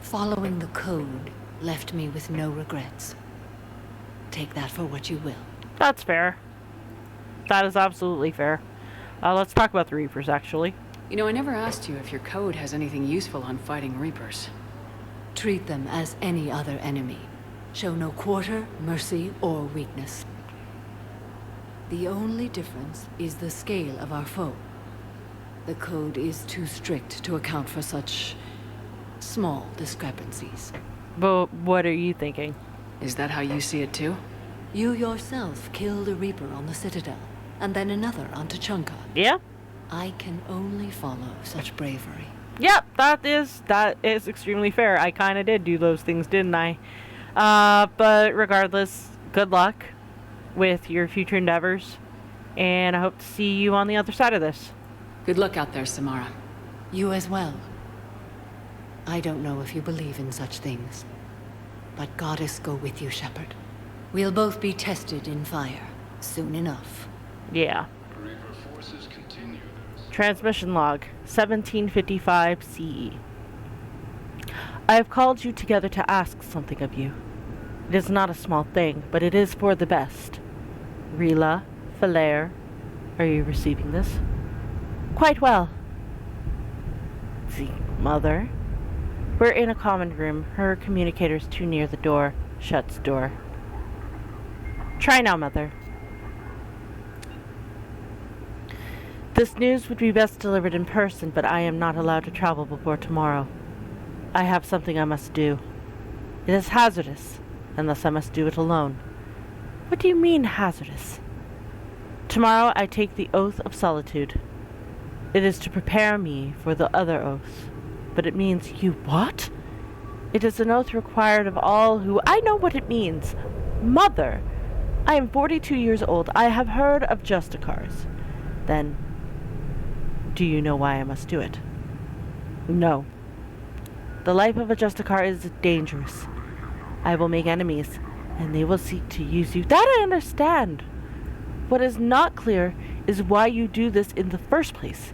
Following the code left me with no regrets. Take that for what you will. That's fair. That is absolutely fair. Let's talk about the Reapers, actually. You know, I never asked you if your code has anything useful on fighting Reapers. Treat them as any other enemy. Show no quarter, mercy, or weakness. The only difference is the scale of our foe. The code is too strict to account for such small discrepancies. But what are you thinking? Is that how you see it too? You yourself killed a Reaper on the Citadel, and then another on Tuchanka. Yeah? I can only follow such bravery. Yep, that is extremely fair. I kind of did do those things, didn't I? But regardless, good luck with your future endeavors, and I hope to see you on the other side of this. Good luck out there, Samara. You as well. I don't know if you believe in such things, but Goddess go with you, Shepard. We'll both be tested in fire soon enough. Yeah. Transmission log, 1755 CE. I have called you together to ask something of you. It is not a small thing, but it is for the best. Rila, Falair, are you receiving this? Quite well. See, Mother. We're in a common room. Her communicator's too near the door. Shuts door. Try now, Mother. This news would be best delivered in person, but I am not allowed to travel before tomorrow. I have something I must do. It is hazardous, and thus I must do it alone. What do you mean, hazardous? Tomorrow I take the oath of solitude. It is to prepare me for the other oaths. But it means you what? It is an oath required of all who... I know what it means. Mother! I am 42 years old. I have heard of Justicars. Then, do you know why I must do it? No. The life of a Justicar is dangerous. I will make enemies, and they will seek to use you. That I understand. What is not clear is why you do this in the first place.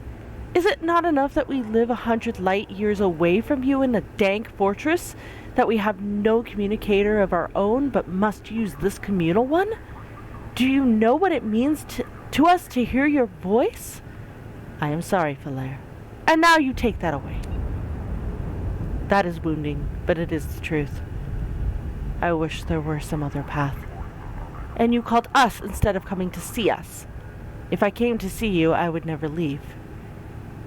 Is it not enough that we live 100 light years away from you in a dank fortress? That we have no communicator of our own, but must use this communal one? Do you know what it means to us to hear your voice? I am sorry, Falair. And now you take that away. That is wounding, but it is the truth. I wish there were some other path. And you called us instead of coming to see us. If I came to see you, I would never leave.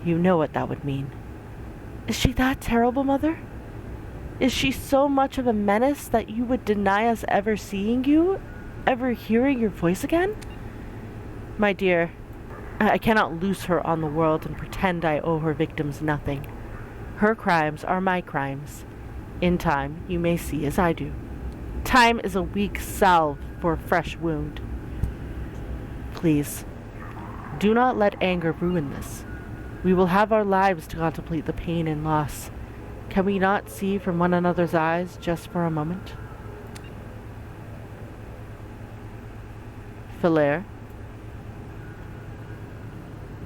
You know what that would mean. Is she that terrible, Mother? Is she so much of a menace that you would deny us ever seeing you? Ever hearing your voice again? My dear, I cannot loose her on the world and pretend I owe her victims nothing. Her crimes are my crimes. In time, you may see as I do. Time is a weak salve for a fresh wound. Please, do not let anger ruin this. We will have our lives to contemplate the pain and loss. Can we not see from one another's eyes just for a moment? Falair?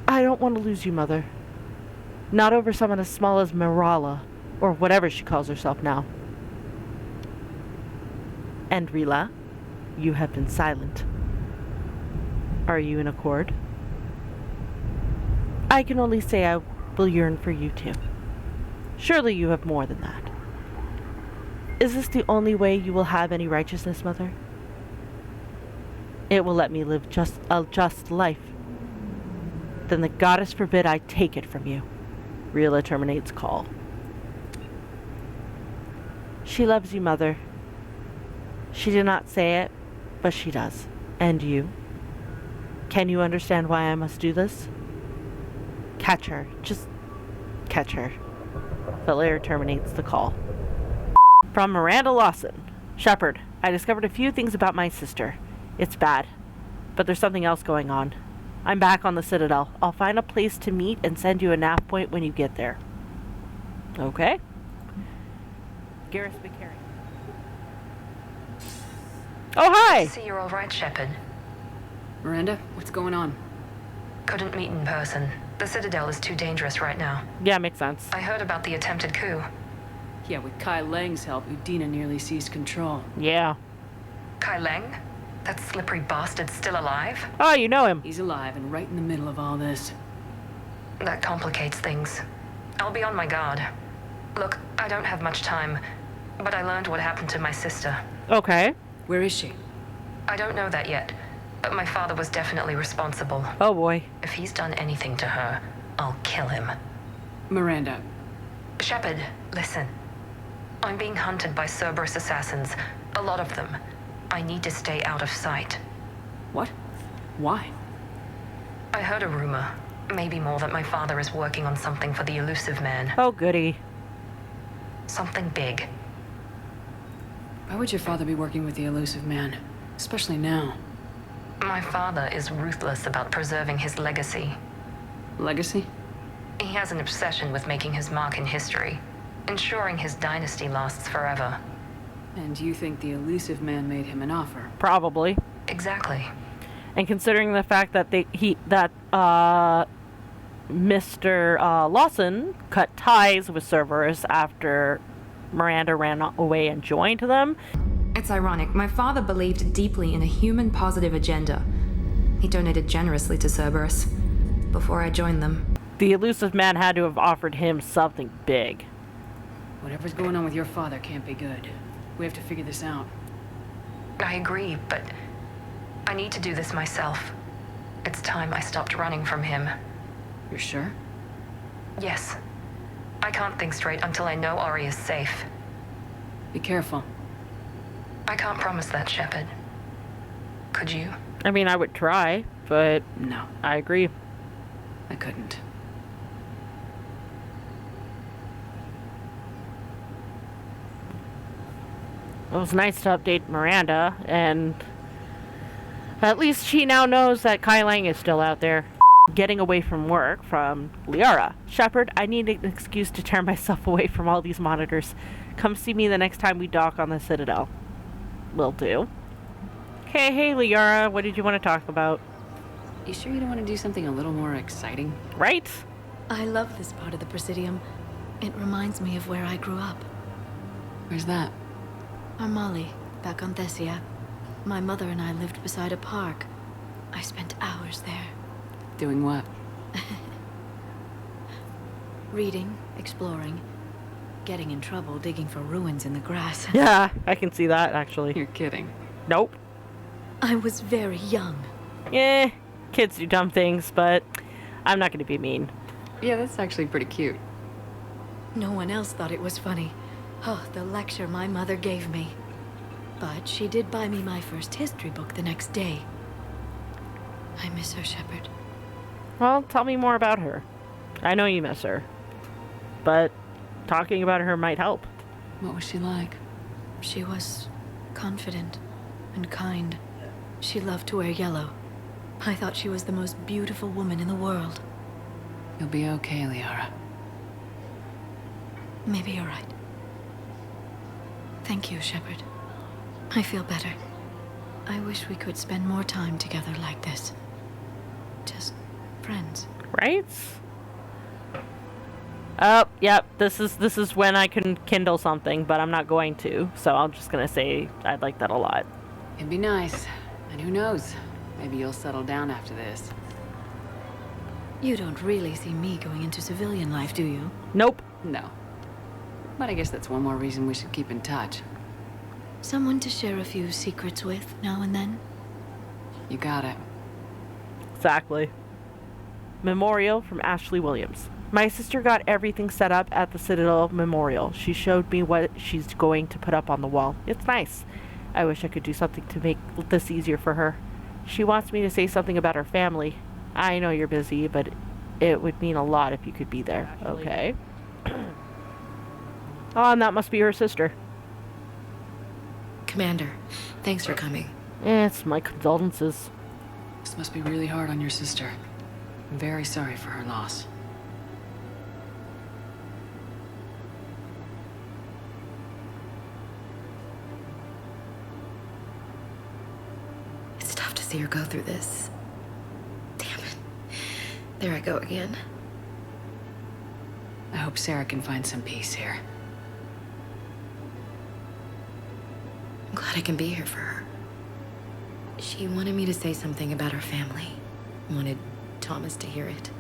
I don't want to lose you, Mother. Not over someone as small as Miranda, or whatever she calls herself now. And Rila, you have been silent. Are you in accord? I can only say I will yearn for you too. Surely you have more than that. Is this the only way you will have any righteousness, Mother? It will let me live a just life. Then the goddess forbid I take it from you. Rila terminates call. She loves you, Mother. She did not say it, but she does. And you? Can you understand why I must do this? Catch her. Just catch her. Falair terminates the call. From Miranda Lawson. Shepard, I discovered a few things about my sister. It's bad, but there's something else going on. I'm back on the Citadel. I'll find a place to meet and send you a nav point when you get there. Okay. Garrus McCarry. Oh, hi! See, you're all right, Shepard. Miranda, what's going on? Couldn't meet in person. The Citadel is too dangerous right now. Yeah, makes sense. I heard about the attempted coup. Yeah, with Kai Lang's help, Udina nearly seized control. Yeah. Kai Lang? That slippery bastard's still alive? Oh, you know him. He's alive and right in the middle of all this. That complicates things. I'll be on my guard. Look, I don't have much time, but I learned what happened to my sister. Okay. Where is she? I don't know that yet, but my father was definitely responsible. Oh boy. If he's done anything to her, I'll kill him. Miranda. Shepard, listen. I'm being hunted by Cerberus assassins. A lot of them. I need to stay out of sight. What? Why? I heard a rumor, maybe more, that my father is working on something for the elusive man. Oh, goody. Something big. Why would your father be working with the elusive man? Especially now. My father is ruthless about preserving his legacy. Legacy? He has an obsession with making his mark in history, ensuring his dynasty lasts forever. And you think the elusive man made him an offer? Probably. Exactly. And considering the fact that Mr. Lawson cut ties with Cerberus after Miranda ran away and joined them. It's ironic. My father believed deeply in a human-positive agenda. He donated generously to Cerberus before I joined them. The elusive man had to have offered him something big. Whatever's going on with your father can't be good. We have to figure this out. I agree, but I need to do this myself. It's time I stopped running from him. You're sure? Yes. I can't think straight until I know Ori is safe. Be careful. I can't promise that, Shepard. Could you? I mean, I would try, but no. I agree. I couldn't. It was nice to update Miranda, and at least she now knows that Kai Lang is still out there. Getting away from work from Liara. Shepard, I need an excuse to turn myself away from all these monitors. Come see me the next time we dock on the Citadel. Will do. Okay, hey Liara, what did you want to talk about? You sure you don't want to do something a little more exciting? Right? I love this part of the Presidium. It reminds me of where I grew up. Where's that? Armali, back on Thessia. My mother and I lived beside a park. I spent hours there. Doing what? Reading, exploring, getting in trouble digging for ruins in the grass. Yeah, I can see that, actually. You're kidding. Nope. I was very young. Yeah, kids do dumb things, but I'm not going to be mean. Yeah, that's actually pretty cute. No one else thought it was funny. Oh, the lecture my mother gave me. But she did buy me my first history book the next day. I miss her, Shepard. Well, tell me more about her. I know you miss her, but talking about her might help. What was she like? She was confident and kind. She loved to wear yellow. I thought she was the most beautiful woman in the world. You'll be okay, Liara. Maybe you're right. Thank you, Shepard. I feel better. I wish we could spend more time together like this. Just friends. Right? Oh, yep, this is when I can kindle something, but I'm not going to, so I'm just gonna say I'd like that a lot. It'd be nice. And who knows? Maybe you'll settle down after this. You don't really see me going into civilian life, do you? Nope. No. But I guess that's one more reason we should keep in touch. Someone to share a few secrets with now and then? You got it. Exactly. Memorial from Ashley Williams. My sister got everything set up at the Citadel Memorial. She showed me what she's going to put up on the wall. It's nice. I wish I could do something to make this easier for her. She wants me to say something about her family. I know you're busy, but it would mean a lot if you could be there. Okay. Oh, and that must be her sister. Commander, thanks for coming. It's my condolences. This must be really hard on your sister. I'm very sorry for her loss. It's tough to see her go through this. Damn it. There I go again. I hope Sarah can find some peace here. I can be here for her. She wanted me to say something about her family. Wanted Thomas to hear it.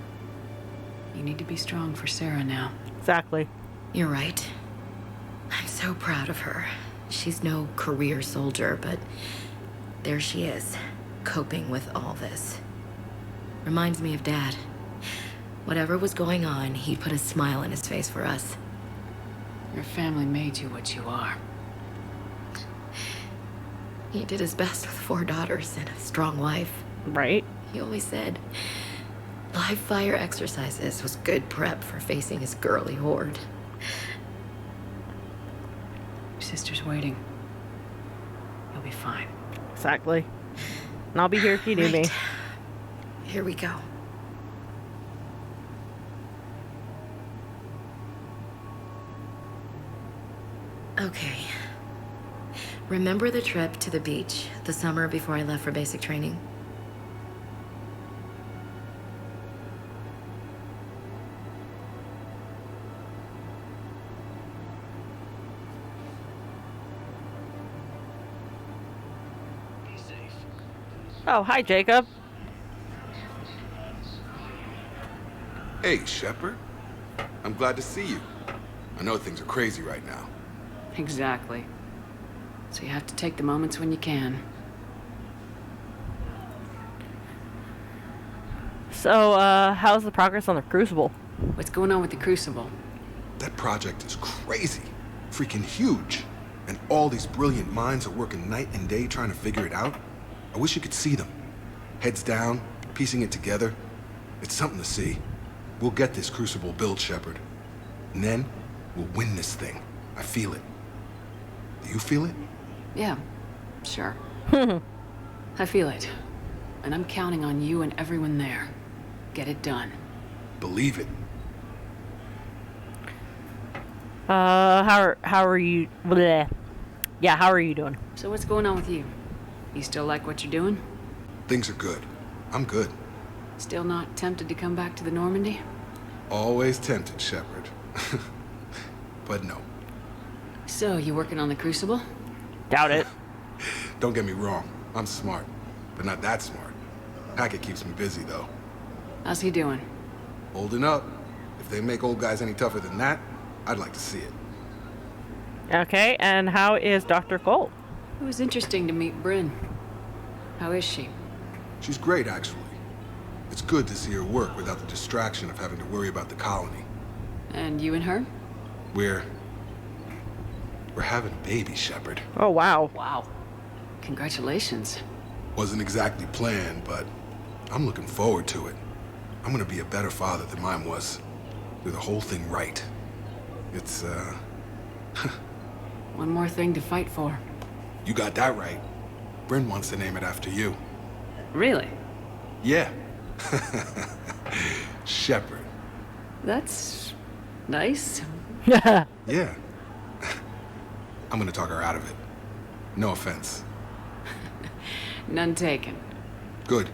You need to be strong for Sarah now. Exactly. You're right. I'm so proud of her. She's no career soldier, but there she is, coping with all this. Reminds me of Dad. Whatever was going on, he put a smile on his face for us. Your family made you what you are. He did his best with 4 daughters and a strong wife. Right. He always said live fire exercises was good prep for facing his girly horde. Your sister's waiting. You'll be fine. Exactly. And I'll be here if you need me. Here we go. Okay. Remember the trip to the beach the summer before I left for basic training? Oh, hi, Jacob. Hey, Shepard. I'm glad to see you. I know things are crazy right now. Exactly. So you have to take the moments when you can. So, how's the progress on the Crucible? What's going on with the Crucible? That project is crazy. Freaking huge. And all these brilliant minds are working night and day trying to figure it out. I wish you could see them. Heads down, piecing it together. It's something to see. We'll get this Crucible built, Shepard. And then, we'll win this thing. I feel it. Do you feel it? Yeah, sure. I feel it. And I'm counting on you and everyone there. Get it done. Believe it. How are you? Bleh. Yeah, how are you doing? So what's going on with you? You still like what you're doing? Things are good. I'm good. Still not tempted to come back to the Normandy? Always tempted, Shepard. But no. So, you working on the Crucible? Doubt it. Don't get me wrong. I'm smart, but not that smart. Hackett keeps me busy, though. How's he doing? Holding up. If they make old guys any tougher than that, I'd like to see it. Okay, and how is Dr. Cole? It was interesting to meet Bryn. How is she? She's great, actually. It's good to see her work without the distraction of having to worry about the colony. And you and her? We're having a baby, Shepard. Oh, wow. Wow. Congratulations. Wasn't exactly planned, but I'm looking forward to it. I'm gonna be a better father than mine was. Do the whole thing right. It's, One more thing to fight for. You got that right. Bryn wants to name it after you. Really? Yeah. Shepard. That's nice. Yeah. I'm gonna talk her out of it. No offense. None taken. Good.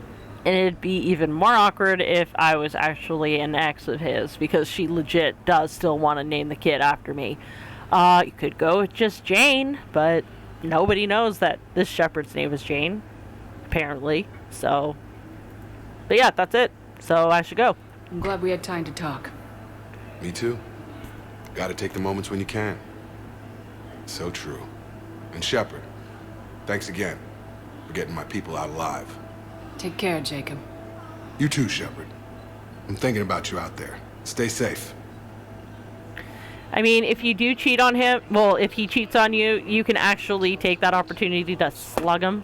And it'd be even more awkward if I was actually an ex of his, because she legit does still want to name the kid after me. You could go with just Jane, but nobody knows that this Shepard's name is Jane, apparently. So, but yeah, that's it. So I should go. I'm glad we had time to talk. Me too. Gotta take the moments when you can. So true. And Shepard, thanks again for getting my people out alive. Take care, Jacob. You too, Shepard. I'm thinking about you out there. Stay safe. I mean, if you do cheat on him, well, if he cheats on you, you can actually take that opportunity to slug him.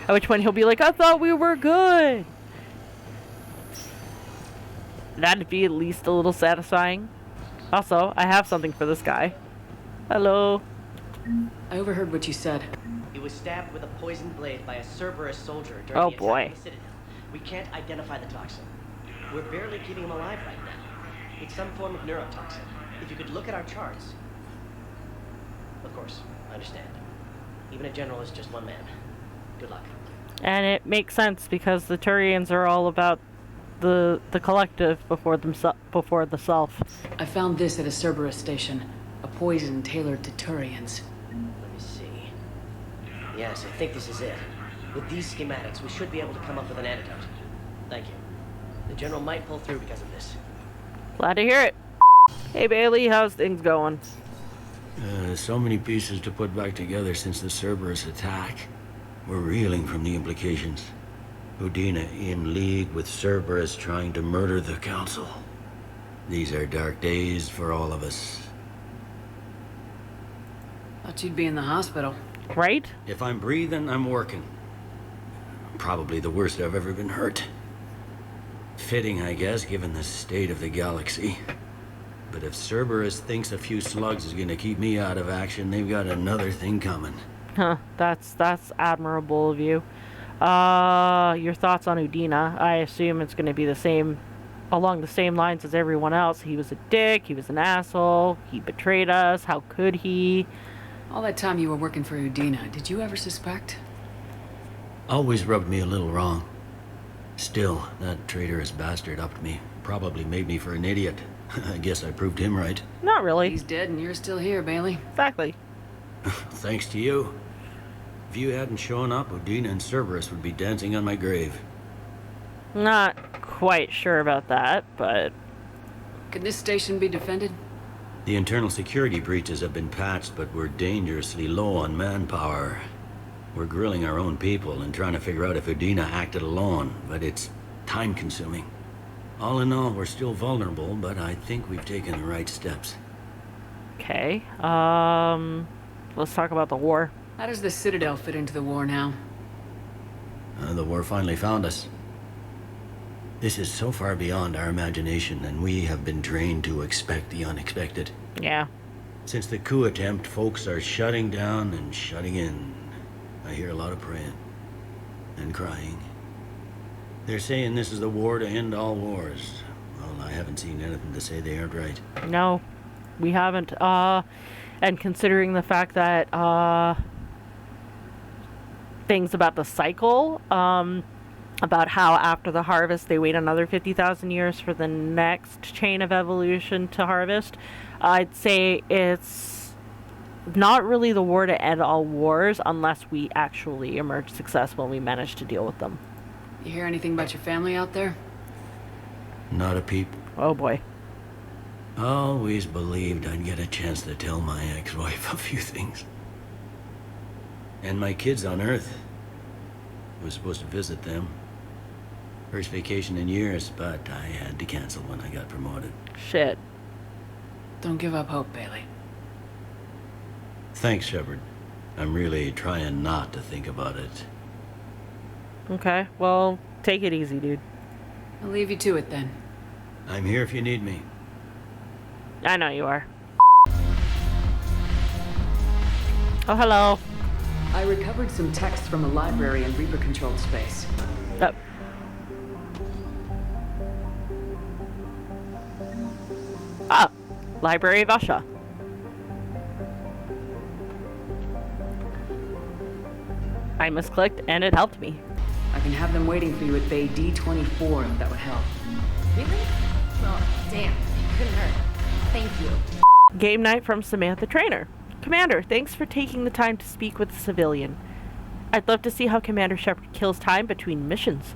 At which point he'll be like, I thought we were good. That'd be at least a little satisfying. Also, I have something for this guy. Hello. I overheard what you said. He was stabbed with a poisoned blade by a Cerberus soldier during Oh, the attack boy. on the Citadel. We can't identify the toxin. We're barely keeping him alive right now. It's some form of neurotoxin. If you could look at our charts. Of course, I understand. Even a general is just one man. Good luck. And it makes sense because the Turians are all about the collective before the self. I found this at a Cerberus station. A poison tailored to Turians. Let me see. Yes, I think this is it. With these schematics, we should be able to come up with an antidote. Thank you. The General might pull through because of this. Glad to hear it. Hey Bailey, how's things going? So many pieces to put back together since the Cerberus attack. We're reeling from the implications. Udina in league with Cerberus trying to murder the Council. These are dark days for all of us. Thought you'd be in the hospital. Right? If I'm breathing, I'm working. Probably the worst I've ever been hurt. Fitting, I guess, given the state of the galaxy. But if Cerberus thinks a few slugs is gonna keep me out of action, they've got another thing coming. Huh, that's admirable of you. Your thoughts on Udina? I assume it's gonna be the same, along the same lines as everyone else. He was a dick, he was an asshole, he betrayed us, how could he? All that time you were working for Udina, did you ever suspect? Always rubbed me a little wrong. Still, that traitorous bastard upped me. Probably made me for an idiot. I guess I proved him right. Not really. He's dead and you're still here, Bailey. Exactly. Thanks to you. If you hadn't shown up, Udina and Cerberus would be dancing on my grave. Not quite sure about that, but... Could this station be defended? The internal security breaches have been patched, but we're dangerously low on manpower. We're grilling our own people and trying to figure out if Udina acted alone, but it's time-consuming. All in all, we're still vulnerable, but I think we've taken the right steps. Okay, let's talk about the war. How does the Citadel fit into the war now? The war finally found us. This is so far beyond our imagination, and we have been trained to expect the unexpected. Yeah. Since the coup attempt, folks are shutting down and shutting in. I hear a lot of praying and crying. They're saying this is the war to end all wars. Well, I haven't seen anything to say they aren't right. No, we haven't. And considering the fact that things about the cycle, about how after the harvest they wait another 50,000 years for the next chain of evolution to harvest, I'd say it's not really the war to end all wars unless we actually emerge successful and we manage to deal with them. You hear anything about your family out there? Not a peep. Oh boy. Always believed I'd get a chance to tell my ex-wife a few things. And my kids on Earth. I was supposed to visit them. First vacation in years, but I had to cancel when I got promoted. Shit. Don't give up hope, Bailey. Thanks, Shepard. I'm really trying not to think about it. Okay, well, take it easy, dude. I'll leave you to it then. I'm here if you need me. I know you are. Oh, hello. I recovered some texts from a library in Reaper-controlled space. Yep. Ah, Library of Asha. I misclicked and it helped me. I can have them waiting for you at Bay D24 if that would help. Really? Oh, damn. Couldn't hurt. Thank you. Game night from Samantha Traynor. Commander, thanks for taking the time to speak with a civilian. I'd love to see how Commander Shepard kills time between missions.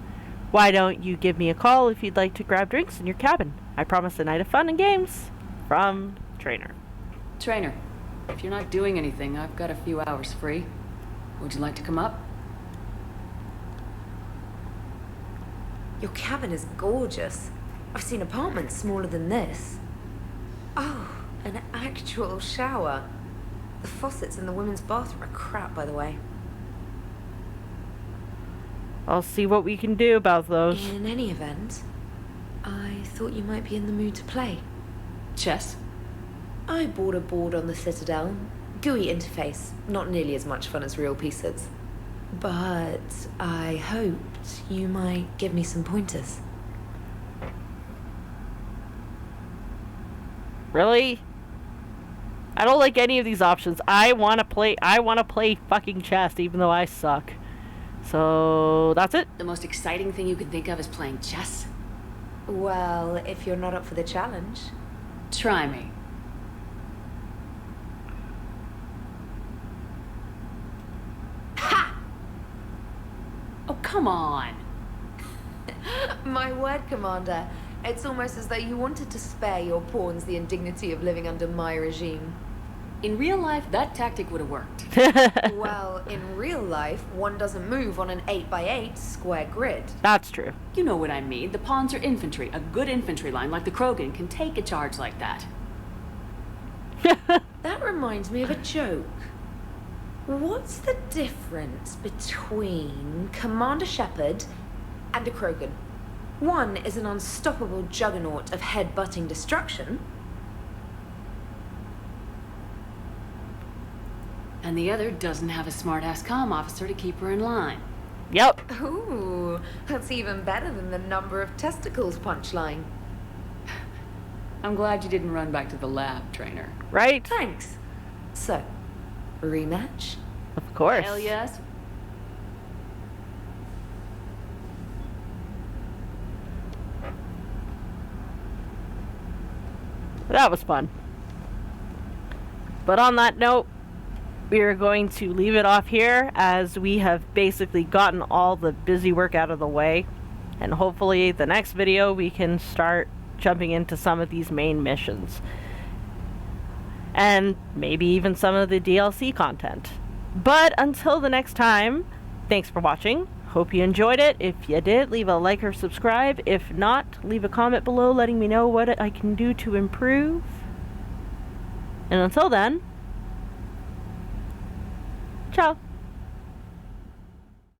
Why don't you give me a call if you'd like to grab drinks in your cabin? I promise a night of fun and games. From Traynor. Traynor, if you're not doing anything, I've got a few hours free. Would you like to come up? Your cabin is gorgeous. I've seen apartments smaller than this. Oh, an actual shower. The faucets in the women's bathroom are crap, by the way. I'll see what we can do about those. In any event, I thought you might be in the mood to play. Chess? I bought a board on the Citadel. GUI interface, not nearly as much fun as real pieces. But I hoped you might give me some pointers. Really? I don't like any of these options. I want to play fucking chess even though I suck. So, that's it. The most exciting thing you can think of is playing chess? Well, if you're not up for the challenge. Try me. Ha! come on. My word, Commander. It's almost as though you wanted to spare your pawns the indignity of living under my regime. In real life, that tactic would have worked. Well, in real life, one doesn't move on an 8x8 square grid. That's true. You know what I mean. The pawns are infantry. A good infantry line like the Krogan can take a charge like that. That reminds me of a joke. What's the difference between Commander Shepard and a Krogan? One is an unstoppable juggernaut of head-butting destruction. And the other doesn't have a smart-ass comm officer to keep her in line. Yep. Ooh, that's even better than the number of testicles punchline. I'm glad you didn't run back to the lab, Traynor. Right? Thanks. So, rematch? Of course. Hell yes. That was fun. But on that note, we are going to leave it off here as we have basically gotten all the busy work out of the way. And hopefully the next video we can start jumping into some of these main missions. And maybe even some of the DLC content. But until the next time, thanks for watching. Hope you enjoyed it. If you did, leave a like or subscribe. If not, leave a comment below letting me know what I can do to improve. And until then, ciao.